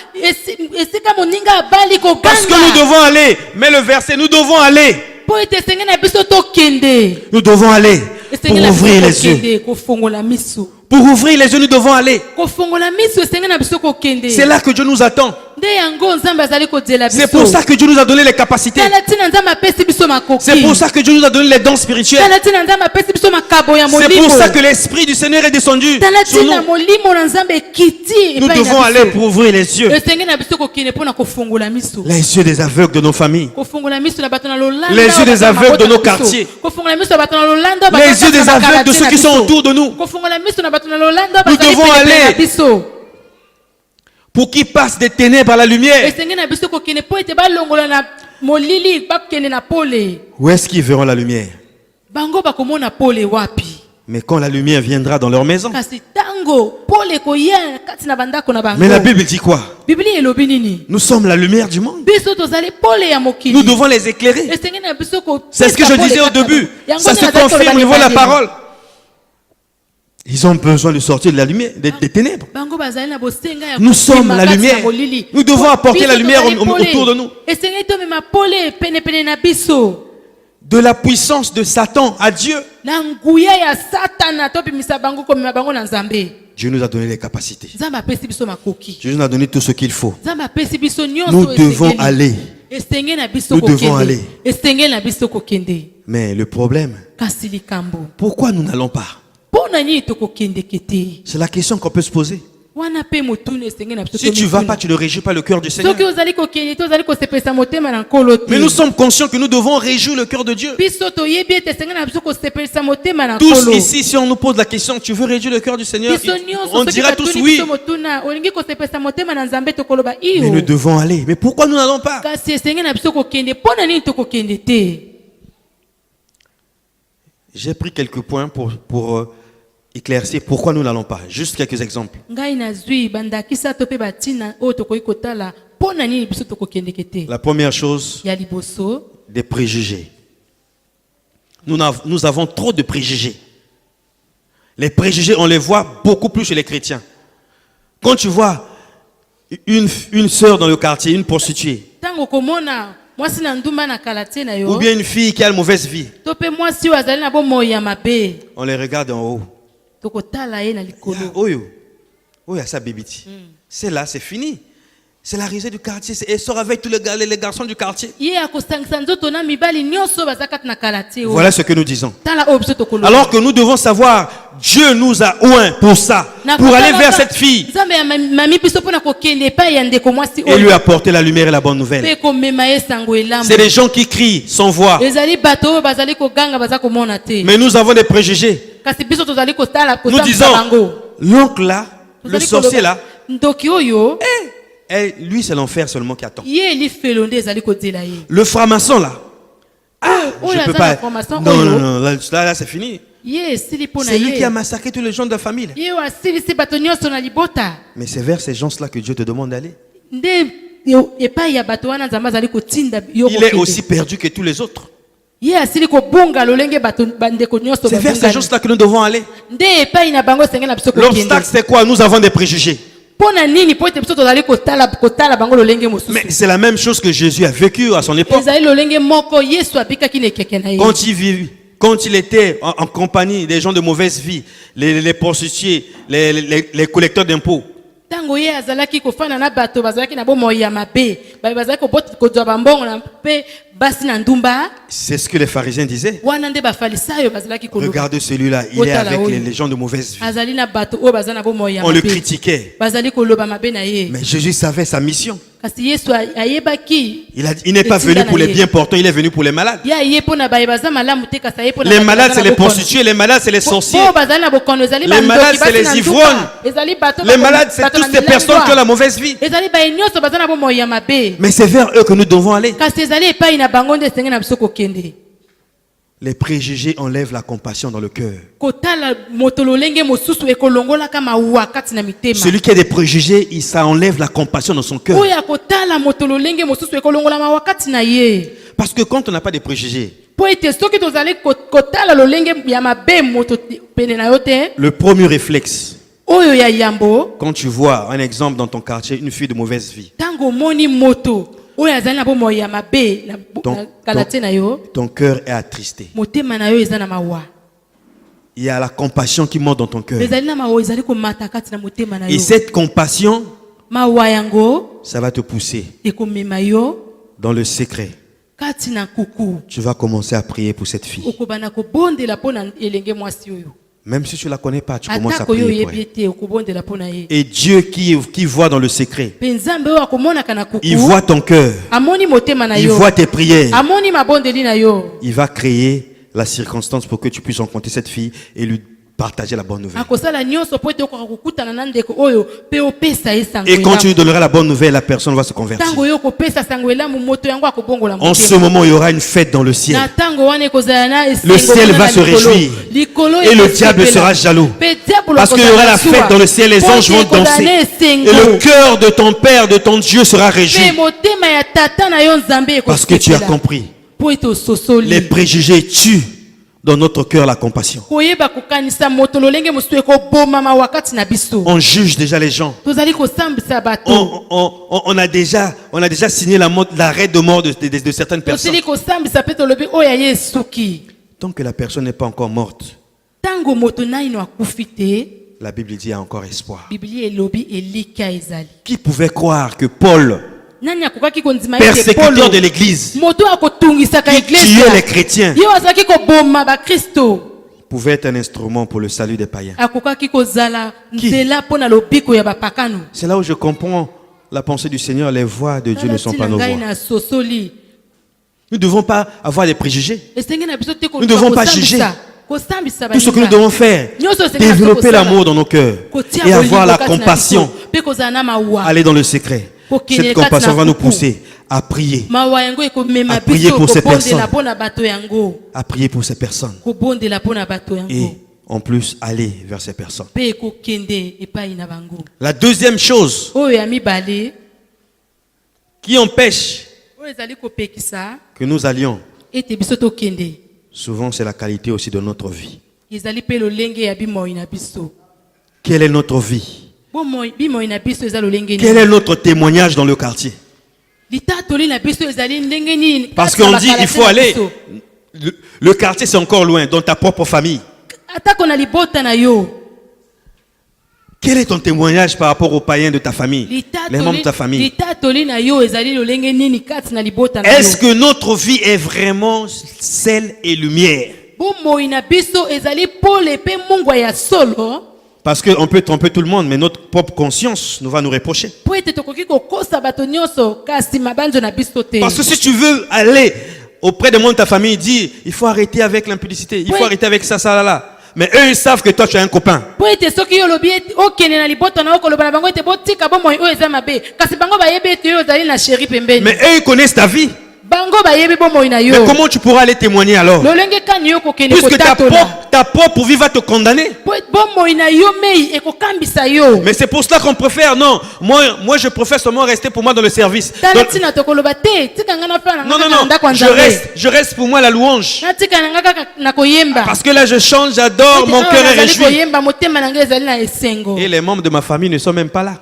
esika moninga abali koganga. Parce que nous devons aller. Mais le verset, nous devons aller. Po ete esenge na biso tokende. Nous devons aller pour Esenge na biso ouvrir les yeux. tokende kofongola miso. Pour ouvrir les yeux, nous devons aller. Kofongola miso esenge na biso kokende. C'est là que Dieu nous attend. nde yango nzambe azali kodzela biso. C'est pour ça que Dieu nous a donné les capacités. Tala tina nzambe apesi biso makoki. C'est pour ça que Dieu nous a donné les dons spirituels. Tala tina nzambe apesi biso makabo ya C'est molimo. pour ça que l'Esprit du Seigneur est descendu Tala sur tina nous. molimo na nzambe ekiti. Nous devons aller pour ouvrir les yeux. Esenge na biso kokende pona kofungola miso. Les yeux des aveugles de nos familles. Kofungola miso na bato na lolanda. Les yeux des aveugles de nos quartiers. Kofungola miso na bato na lolanda. Les yeux des aveugles de ceux qui sont autour de nous. Kofungola miso na bato na lolanda. Nous devons aller biso. pour qu'ils passent des ténèbres à la lumière. Esenge na biso kokende po ete balongola na molili bakende na pole. Où est-ce qu'ils verront la lumière? Bango bakomona pole wapi? Mais quand la lumière viendra dans leur maison. Kasi tango pole koya kati na bandako na bango. Mais la Bible dit quoi? Biblia elobi nini? Nous sommes la lumière du monde. Biso tozali pole ya mokili. Nous devons les éclairer. Esenge na biso ko. C'est ce que je disais au début. Ça se confirme au niveau de la parole. Ils ont besoin de sortir de la lumière, des ténèbres. Bango bazali na bosenga ya. Nous sommes la lumière. Nous devons apporter la lumière autour de nous. Esenge to mema pole pene pene na biso. De la puissance de Satan à Dieu. Na nguya ya Satana to bimisa bango ko mema bango na nzambe. Dieu nous a donné les capacités. Nzambe apesi biso makoki. Dieu nous a donné tout ce qu'il faut. Nzambe apesi biso nyonso. Nous devons aller. Esenge na biso Nous kokende. devons aller. Esenge na biso kokende. Mais le problème, Kasi likambo. pourquoi nous n'allons pas? Pona nini to kokende kete? C'est la question qu'on peut se poser. Wana pe motune esenge na biso. Si tu ne vas pas, tu ne réjouis pas le cœur du Seigneur. Soki ozali kokende to ozali kosepesa motema na nkolo te. Mais nous sommes conscients que nous devons réjouir le cœur de Dieu. Biso toyebi ete esenge na biso kosepesa motema na Tous nkolo. ici, si on nous pose la question, tu veux réjouir le cœur du Seigneur? Biso nyonso On soki dira tous batuni oui. biso motuna olingi kosepesa motema na nzambe tokoloba iyo. Mais nous devons aller. Mais pourquoi nous n'allons pas? Kasi esenge na biso kokende pona nini to kokende te? J'ai pris quelques points pour éclaircir pourquoi nous n'allons pas. Juste quelques exemples. Ngai nazwi bandakisa to pe batina o tokoki kotala pona nini biso to kokende kete? La première chose, Ya liboso, des préjugés. Nous avons trop de préjugés. Les préjugés, on les voit beaucoup plus chez les chrétiens. Quand tu vois une sœur dans le quartier, une prostituée, tango komona mwasi na ndumba na kalatie na yo. ou bien une fille qui a une mauvaise vie, To pe mwasi wazali na bomoi ya mabe. on les regarde en haut. Tokotala ye na likolo. Oyo, oyo, ça bébiti. C'est là, c'est fini. C'est la risée du quartier. Elle sort avec tous les garçons du quartier. Ye akosangisa nzoto na mibali nyonso bazakati na kalatie o. Voilà ce que nous disons. Tala o biso tokolo. Alors que nous devons savoir, Dieu nous a oint pour ça, pour aller vers cette fille Nzambe ya mami biso pona kokende pa ya ndeko mwasi et lui apporter la lumière et la bonne pe nouvelle. komema ye sango elamu. C'est des gens qui crient sans voix. Ezali bato oyo bazali koganga baza komona te. Mais nous avons des préjugés. Kasi biso tozali kotala Nous kotala disons, bango. l'oncle là, le Tozali sorcier koloba, là, Ndoki oyo lui c'est l'enfer seulement qui attend. ye li felonde ezali kozela ye. Le franc-maçon là, Oyo je peux aza pas. na formation Non, oyo. non, non, là c'est fini. Ye esili pona C'est lui qui a ye. massacré tous les gens de la famille. Ye oyo asilisi bato nyonso na libota. Mais c'est vers ces gens-là que Dieu te demande d'aller. Nde epai ya bato wana nzambe azali kotinda yo Il est kokende. aussi perdu que tous les autres. Ye asili kobonga lolenge bato bandeko nyonso C'est vers ces babongani. gens-là que nous devons aller. Nde epai na bango esenge na biso L'obstacle kokende. c'est quoi? Nous avons des préjugés. Pona nini po ete biso tozali kotala bango lolenge mosusu. Mais c'est la même chose que Jésus a vécu à son époque. Ezali lolenge moko Yesu abikaki na ekeke na ye. Quand il était en compagnie des gens de mauvaise vie, les prostituées, les collecteurs d'impôts, Tango ye azalaki kofana na bato bazalaki na bomoi ya mabe. Bazalaki kozwa bambongo na pe basi na ndumba. c'est ce que les pharisiens disaient. Wana nde bafarisayo bazalaki koloba. Regardez celui-là, il est avec les gens de mauvaise vie. Azali na bato oyo baza na bomoi ya On le mabe. critiquait. Bazali koloba mabe na ye. Mais Jésus savait sa mission. Kasi Yesu ayebaki. Il n'est pas venu pour les bien portants, il est venu pour les malades. Ya ye pona baye baza malamu te kasi ye pona. Les malades, c'est les prostituées, les malades, c'est les sorciers. Les malades, c'est les ivrognes. Les malades, c'est toutes ces personnes qui ont la mauvaise vie. Ezali baye nyonso baza na bomoi ya mabe. Mais c'est vers eux que nous devons aller. Kasi ezali epai na bango nde esenge na biso kokende. Les préjugés enlèvent la compassion dans le cœur. Kotala moto lolenge mosusu ekolongolaka mawa kati na mitema. Celui qui a des préjugés, ça enlève la compassion dans son cœur. Oya kotala moto lolenge mosusu ekolongola mawa kati na ye. Parce que quand on n'a pas de préjugés, Po ete soki tozali kotala lolenge ya mabe moto pene na yo te. le premier réflexe, Oyo ya yambo. quand tu vois un exemple dans ton quartier, une fille de mauvaise vie, Tango moni moto. Oyo azali na bomoi ya mabe na kalatie na yo. ton cœur est attristé. Motema na yo eza na mawa. Il y a la compassion qui monte dans ton cœur. Ezali na mawa ezali komata kati na motema na Et yo. cette compassion mawa yango ça va te pousser ekomema yo dans le secret. kati na kuku. Tu vas commencer à prier pour cette fille. Okobana kobondela pona elenge mwasi oyo. Même si tu ne la connais pas, tu commences à Atako yo prier pour elle. yebite okobondela pona ye. Et Dieu qui voit dans le secret, Penzambe oyo akomona kana kuku. il voit ton cœur, Amoni motema na il yo. voit tes prières. Amoni mabondeli na yo. Il va créer la circonstance pour que tu puisses rencontrer cette fille et lui partager la bonne nouvelle. Akosala nyonso po ete okokutana na ndeko oyo pe opesa ye sango. Et quand tu lui donneras la bonne nouvelle, la personne va se convertir. Tango yo kopesa sango elamu moto yango akobongola En ce moment, il y aura une fête dans le ciel. Na tango wana ekozala na esengo. Le ciel va se réjouir. Et le diable sera jaloux. Parce qu'il y aura la fête dans le ciel, les anges vont danser. Et le cœur de ton Père, de ton Dieu sera réjoui. Parce que tu as compris. Les préjugés tuent dans notre cœur la compassion. On juge déjà les gens. On a déjà signé l'arrêt de mort de certaines personnes. Tant que la personne n'est pas encore morte, la Bible dit qu'il y a encore espoir. Qui pouvait croire que Paul, persécuteur de l'église, qui tuait les chrétiens, pouvait être un instrument pour le salut des païens? C'est là où je comprends la pensée du Seigneur. Les voix de Dieu ne sont pas nos voix. Nous ne devons pas avoir des préjugés. Nous ne devons pas juger. Tout ce que nous devons faire, développer l'amour dans nos cœurs et avoir la compassion. Aller dans le secret. Cette compassion va nous pousser à prier. À prier pour ces personnes. À prier pour ces personnes. Et en plus, aller vers ces personnes. La deuxième chose qui empêche que nous allions, souvent c'est la qualité aussi de notre vie. Quelle est notre vie? Quel est notre témoignage dans le quartier? Parce qu'on dit il faut aller. Le quartier c'est encore loin, dans ta propre famille. Quel est ton témoignage par rapport aux païens de ta famille, les membres de ta famille? Est-ce que notre vie est vraiment sel et lumière? Parce qu'on peut tromper tout le monde, mais notre propre conscience nous va nous reprocher. Parce que si tu veux aller auprès des membres de ta famille, dire il faut arrêter avec l'impudicité, il faut arrêter avec ça, ça, là. Mais eux, ils savent que toi, tu as un copain. Mais eux, ils connaissent ta vie. Mais comment tu pourras aller témoigner alors? Puisque ta propre vie va te condamner. Mais c'est pour cela qu'on préfère, non. Moi je préfère seulement rester pour moi dans le service. Non, je reste pour moi la louange. Parce que là je chante, j'adore, mon cœur est réjoui. Et les membres de ma famille ne sont même pas là.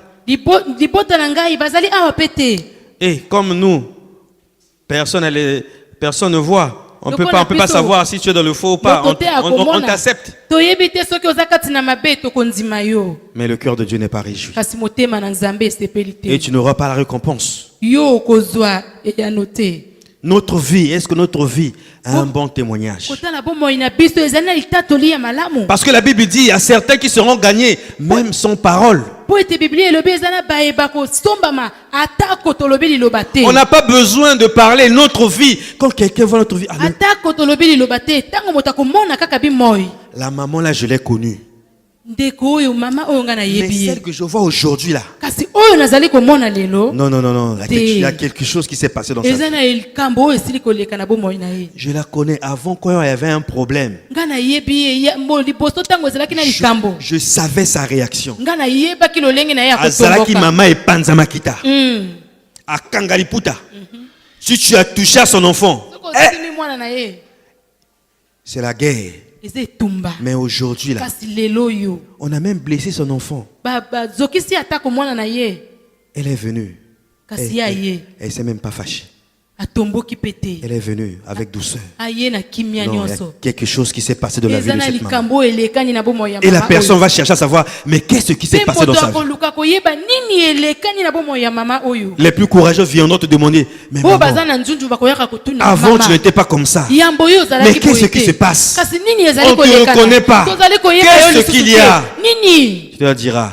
Et comme nous, personne ne voit. On ne peut pas savoir si tu es dans le faux ou pas. On t'accepte. Mais le cœur de Dieu n'est pas réjoui. Et tu n'auras pas la récompense. Notre vie, est-ce que notre vie a un bon témoignage? Parce que la Bible dit, il y a certains qui seront gagnés, même sans parole. On n'a pas besoin de parler notre vie. Quand quelqu'un voit notre vie, la maman là, je l'ai connue. Mais celle que je vois aujourd'hui là. Non. Il y a quelque chose qui s'est passé dans sa vie. Je la connais avant quand il y avait un problème. Je savais sa réaction. Azalaki mama et panzamakita. À Kangaliputa. Si tu as touché à son enfant, c'est la guerre. Mais aujourd'hui là, on a même blessé son enfant. Elle est venue. Elle ne s'est même pas fâchée. atomboki pete Elle est venue avec douceur. aye na kimia Non, il y a nyonso quelque chose qui s'est passé dans la vie eza de na cette maman. likambo elekani na bomoi ya Et la mama personne oyo. va chercher à savoir, mais qu'est-ce qui s'est Pe passé dans moto sa vie? akoluka koyeba nini elekani na bomoi ya mama oyo Les plus courageux viendront te demander, mais oyo maman, baza na nzunzu bakoyaka kotuna avant mama tu n'étais pas comme ça. yambo oyo Mais ozalaki qu'est-ce boye qui te. se passe? kasi nini ezali On te kolekana? reconnaît pas. tozali koyeba Qu'est-ce yo lisusu qu'il y te. a? nini Tu leur diras,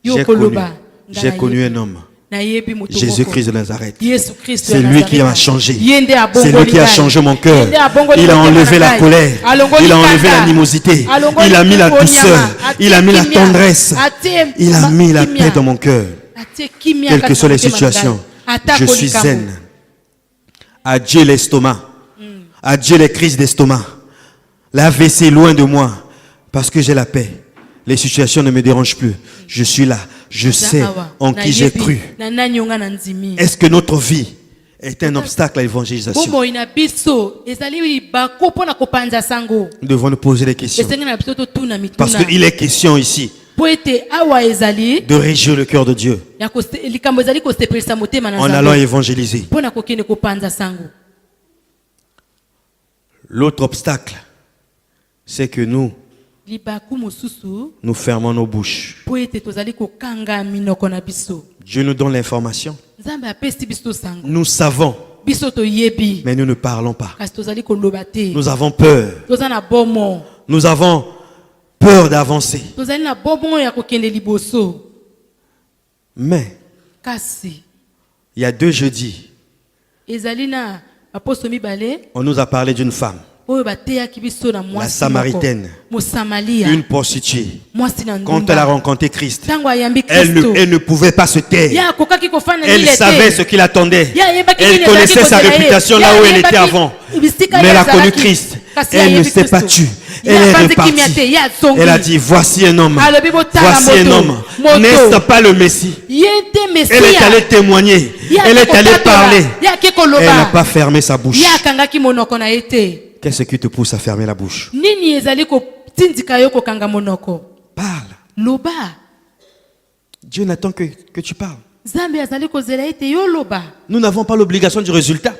Yo j'ai connu, koloba, j'ai ngana connu yebi. un homme, nayebi moto Jésus-Christ de Nazareth. Yesu Kristo C'est ya lui qui Nazareth. m'a changé. Ye nde abongoli C'est lui qui a ngai. changé mon cœur. Ye nde abongoli Il a motema enlevé na la ngai. colère. Alongoli Il a enlevé kanda. l'animosité. Alongoli Il a mis la konyama. douceur. Atie Il a mis la kimia. tendresse. Atie Il a mis la kimia. paix dans mon cœur. Atie kimia Quelles que kati soient les na motema na ngai. situations, Ata je suis kolikambo. zen. À Dieu l'estomac. À Dieu les crises d'estomac. L'AVC loin de moi. Parce que j'ai la paix. Les situations ne me dérangent plus. Je suis là. Je sais Awa. en qui j'ai Nayebi. cru. Na nani onga na nzimi. Est-ce que notre vie est un obstacle à l'évangélisation? bomoi na biso ezali bako mpona kopanza sango Nous devons nous poser des questions. esengi na biso totuna Parce mituna qu'il est question ici po ete awa ezali de réjouir le cœur de Dieu ya likambo ezali kosepelisa motema na en allant nzambe évangéliser. mpona kokende kopanza sango. L'autre obstacle, c'est que libaku mosusu nous fermons nos bouches. po ete tozali kokanga minoko na biso. Dieu nous donne l'information. nzambe apesi biso sango Nous savons, biso toyebi mais nous ne parlons pas. kasi tozali koloba te. Nous avons peur. toza na bomo Nous avons peur d'avancer. tozali na bomo ya kokende liboso Mais kasi il y a 2 jeudis, ezali na baposo mibale on nous a parlé d'une femme, oyo bateyaki biso na la mwasi Samaritaine, mosamalia une prostituée. mwasi na Quand elle a ndumba rencontré Christ, ntango ayambi elle kristo ne pouvait pas se ye taire. akokaki kofanda Elle nile savait te ce qui l'attendait. ye ayebaki Elle nini ezalaki connaissait sa kozela ye. réputation Ye là où elle ayebaki était avant. bisika Mais ye elle a azalaki. connu Christ. Kasi Elle ne ayebi s'est pas Kristo. tue. Ye Elle est apanzi kimia te, repartie. ye azongi. Elle a dit, voici un homme. Alobi botala Voici un moto. homme. Moto. N'est-ce pas le Messie? ye te Elle est mesia allée témoigner. Ye Elle ake est allée kotatola. parler. Ye ake Elle n'a koloba pas fermé sa bouche. ye akangaki monoko na ye te. Qu'est-ce qui te pousse à fermer la bouche? nini ezali kotindika yo kokanga monoko? Parle. loba. Dieu n'attend que tu parles. nzambe azali kozela ete yo loba. Nous n'avons pas l'obligation du résultat.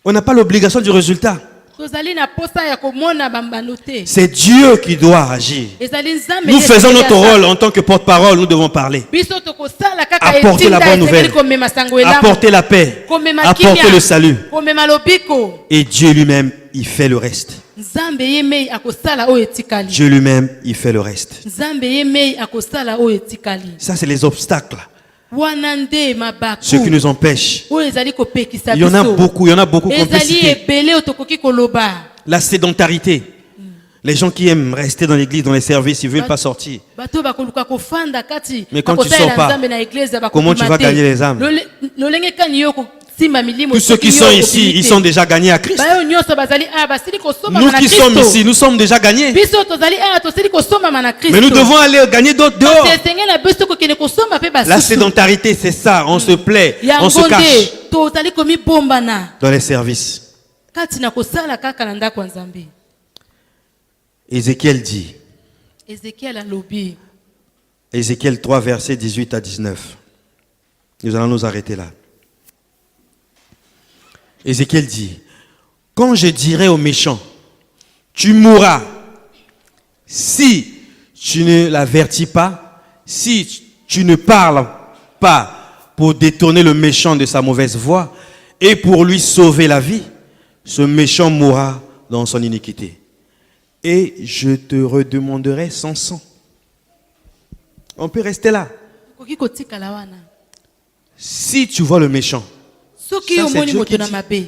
On n'a pas l'obligation du résultat. tozali na posa ya komona bambano te. C'est Dieu qui doit agir. ezali nzambe Nous ye faisons esengeli notre asala. rôle en tant que porte-parole. Nous devons parler. biso tokosala kaka Apporter la etinda bonne esengeli nouvelle. komema sango elamu. Apporter la paix. komema Apporter kimia. le salut. komema lobiko. Et Dieu lui-même, il fait le reste. nzambe ye mei akosala oyo etikali. Dieu lui-même, il fait le reste. nzambe ye mei akosala oyo etikali. Ça, c'est les obstacles. wana nde mabaku Ce qui nous empêche. oyo ezali kopekisa Il y en a biso. beaucoup qu'on peut ezali citer. ebele oyo tokoki koloba. La sédentarité. Les gens qui aiment rester dans l'église, dans les services, ils ne veulent pas sortir. bato bakoluka kofanda kati Mais quand tu bakosalela sors pas, nzambe na eglise comment tu vas gagner les âmes? lolenge kani yo kosimba milimo Tous ceux qui sont ici, ils sont déjà gagnés à Christ. bayo nyonso bazali awa basili kosomama Nous na qui sommes Kristo. ici, nous sommes déjà gagnés. biso tozali awa tosili kosomama na Kristo. Mais nous devons aller gagner d'autres dehors. esenge na biso kokende kosomba mpe La basusu sédentarité, c'est ça. On se plaît, on yango se cache nde tozali komibombana dans les services. kati na kosala kaka na ndako ya nzambe. Ézéchiel dit, ezekiel alobi Ézéchiel 3, versets 18 à 19. Nous allons nous arrêter là. Ézéchiel dit, quand je dirai aux méchants, tu mourras, si tu ne l'avertis pas, si tu ne parles pas pour détourner le méchant de sa mauvaise voie et pour lui sauver la vie, ce méchant mourra dans son iniquité. Et je te redemanderai son sang. On peut rester là. okoki kotikala wana Si tu vois le méchant, soki Ça, c'est omoni Dieu moto qui na dit. mabe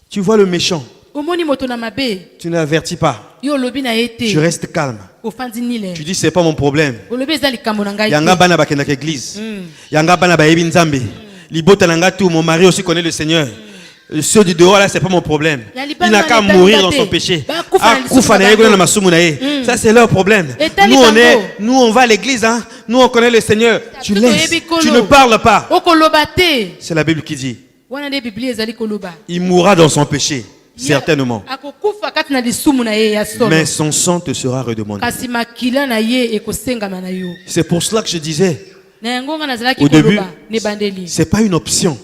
tu vois le méchant, omoni moto na mabe tu ne l'avertis pas, yo olobi na ye tu te restes calme. ofandi nile Tu dis, c'est pas mon problème. olobi eza likambo na ngai Yanga te. bana bakendaka église. Yanga bana bayebi nzambe. Libota nanga tout, mon mari aussi connaît le Seigneur. Ceux du dehors là, c'est pas mon problème. Il n'a qu'à mourir dans son péché. Ça c'est leur problème. Nous on va à l'église, hein. Nous on connaît le Seigneur. Tu laisses, tu ne parles pas. okoloba te C'est la Bible qui dit, wana nde biblia ezali koloba il mourra dans son péché, certainement. akokufa kati na lisumu na ye ya solo Mais son sang te sera redemandé. kasi makila na ye ekosengama na yo. C'est pour cela que je disais, na yango nga nazalaki au début, koloba na ebandeli c'est pas une option.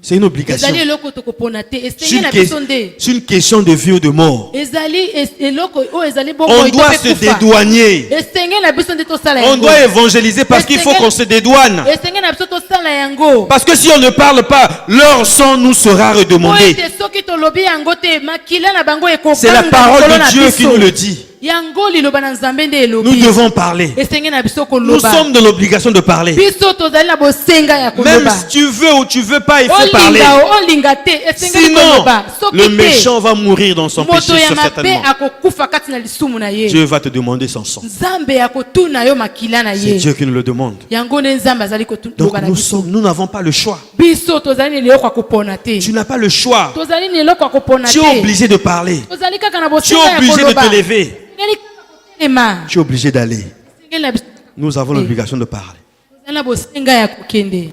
C'est une obligation. ezali eloko tokopona te C'est esenge une, na biso nde c'est une question de vie ou de mort. ezali eloko oyo ezali On bomoi to doit mpe se kufa. dédouaner. esenge na biso nde tosala On yango doit évangéliser parce qu'il faut qu'on se dédouane. esenge na biso tosala yango Parce que si on ne parle pas, leur sang nous sera po redemandé. ete soki tolobi yango te makila na bango C'est la ekokanga parole likolo de na Dieu qui nous le biso dit. yango liloba na nzambe nde Nous elobi devons parler. esenge na biso Nous koloba sommes dans l'obligation de parler. biso tozali na bosenga ya Même koloba si tu veux ou tu veux pas, il faut parler. olinga te esengeli Sinon, koloba soki le te méchant va mourir dans son péché, moto ya mabe certainement. akokufa kati na lisumu na ye Dieu va te demander son sang. nzambe akotuna yo makila na C'est ye Dieu qui nous le demande. yango nde nzambe azali Donc koloba na biso nous n'avons pas le choix. biso tozali na eloko ya kopona te Tu n'as pas le choix. tozali na eloko ya kopona Tu es te obligé de parler. tozali kaka na Tu bosenga es ya obligé de koloba te lever. esengeli kotelema Tu es obligé d'aller. esengeli na biso Nous avons l'obligation de parler. tozali na bosenga ya kokende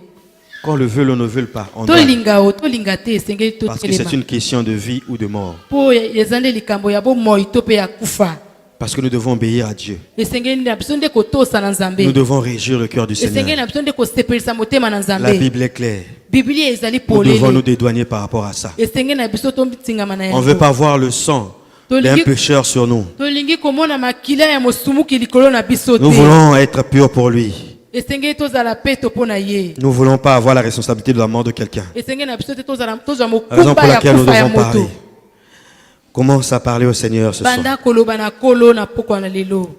Qu'on le veuille ou ne veuille pas, on doit. tolinga o tolinga te esengeli Parce que totelema c'est une question de vie ou de mort. mpo eza nde likambo ya bomoi to mpe ya kufa Parce que nous devons obéir à Dieu. esengeli na biso nde kotosa na nzambe Nous devons réjouir le cœur du esengeli Seigneur. na biso nde kosepelisa motema na La nzambe Bible est claire. biblia ezali Nous devons nous polele dédouaner par rapport à ça. esengeli na biso totingama na On ne veut yango pas voir le sang d'un tolingi pécheur sur nous. tolingi komona makila ya mosumuki likolo na biso Nous te voulons être purs pour lui. esengeli tozala peto mpo na ye Nous ne voulons pas avoir la responsabilité de la mort de quelqu'un. esengeli na biso te tozwa Raison mokumba pour ya laquelle nous kufa ya devons parler. moto Commence à parler au Seigneur ce soir. banda koloba na kolo na pokwa na lelo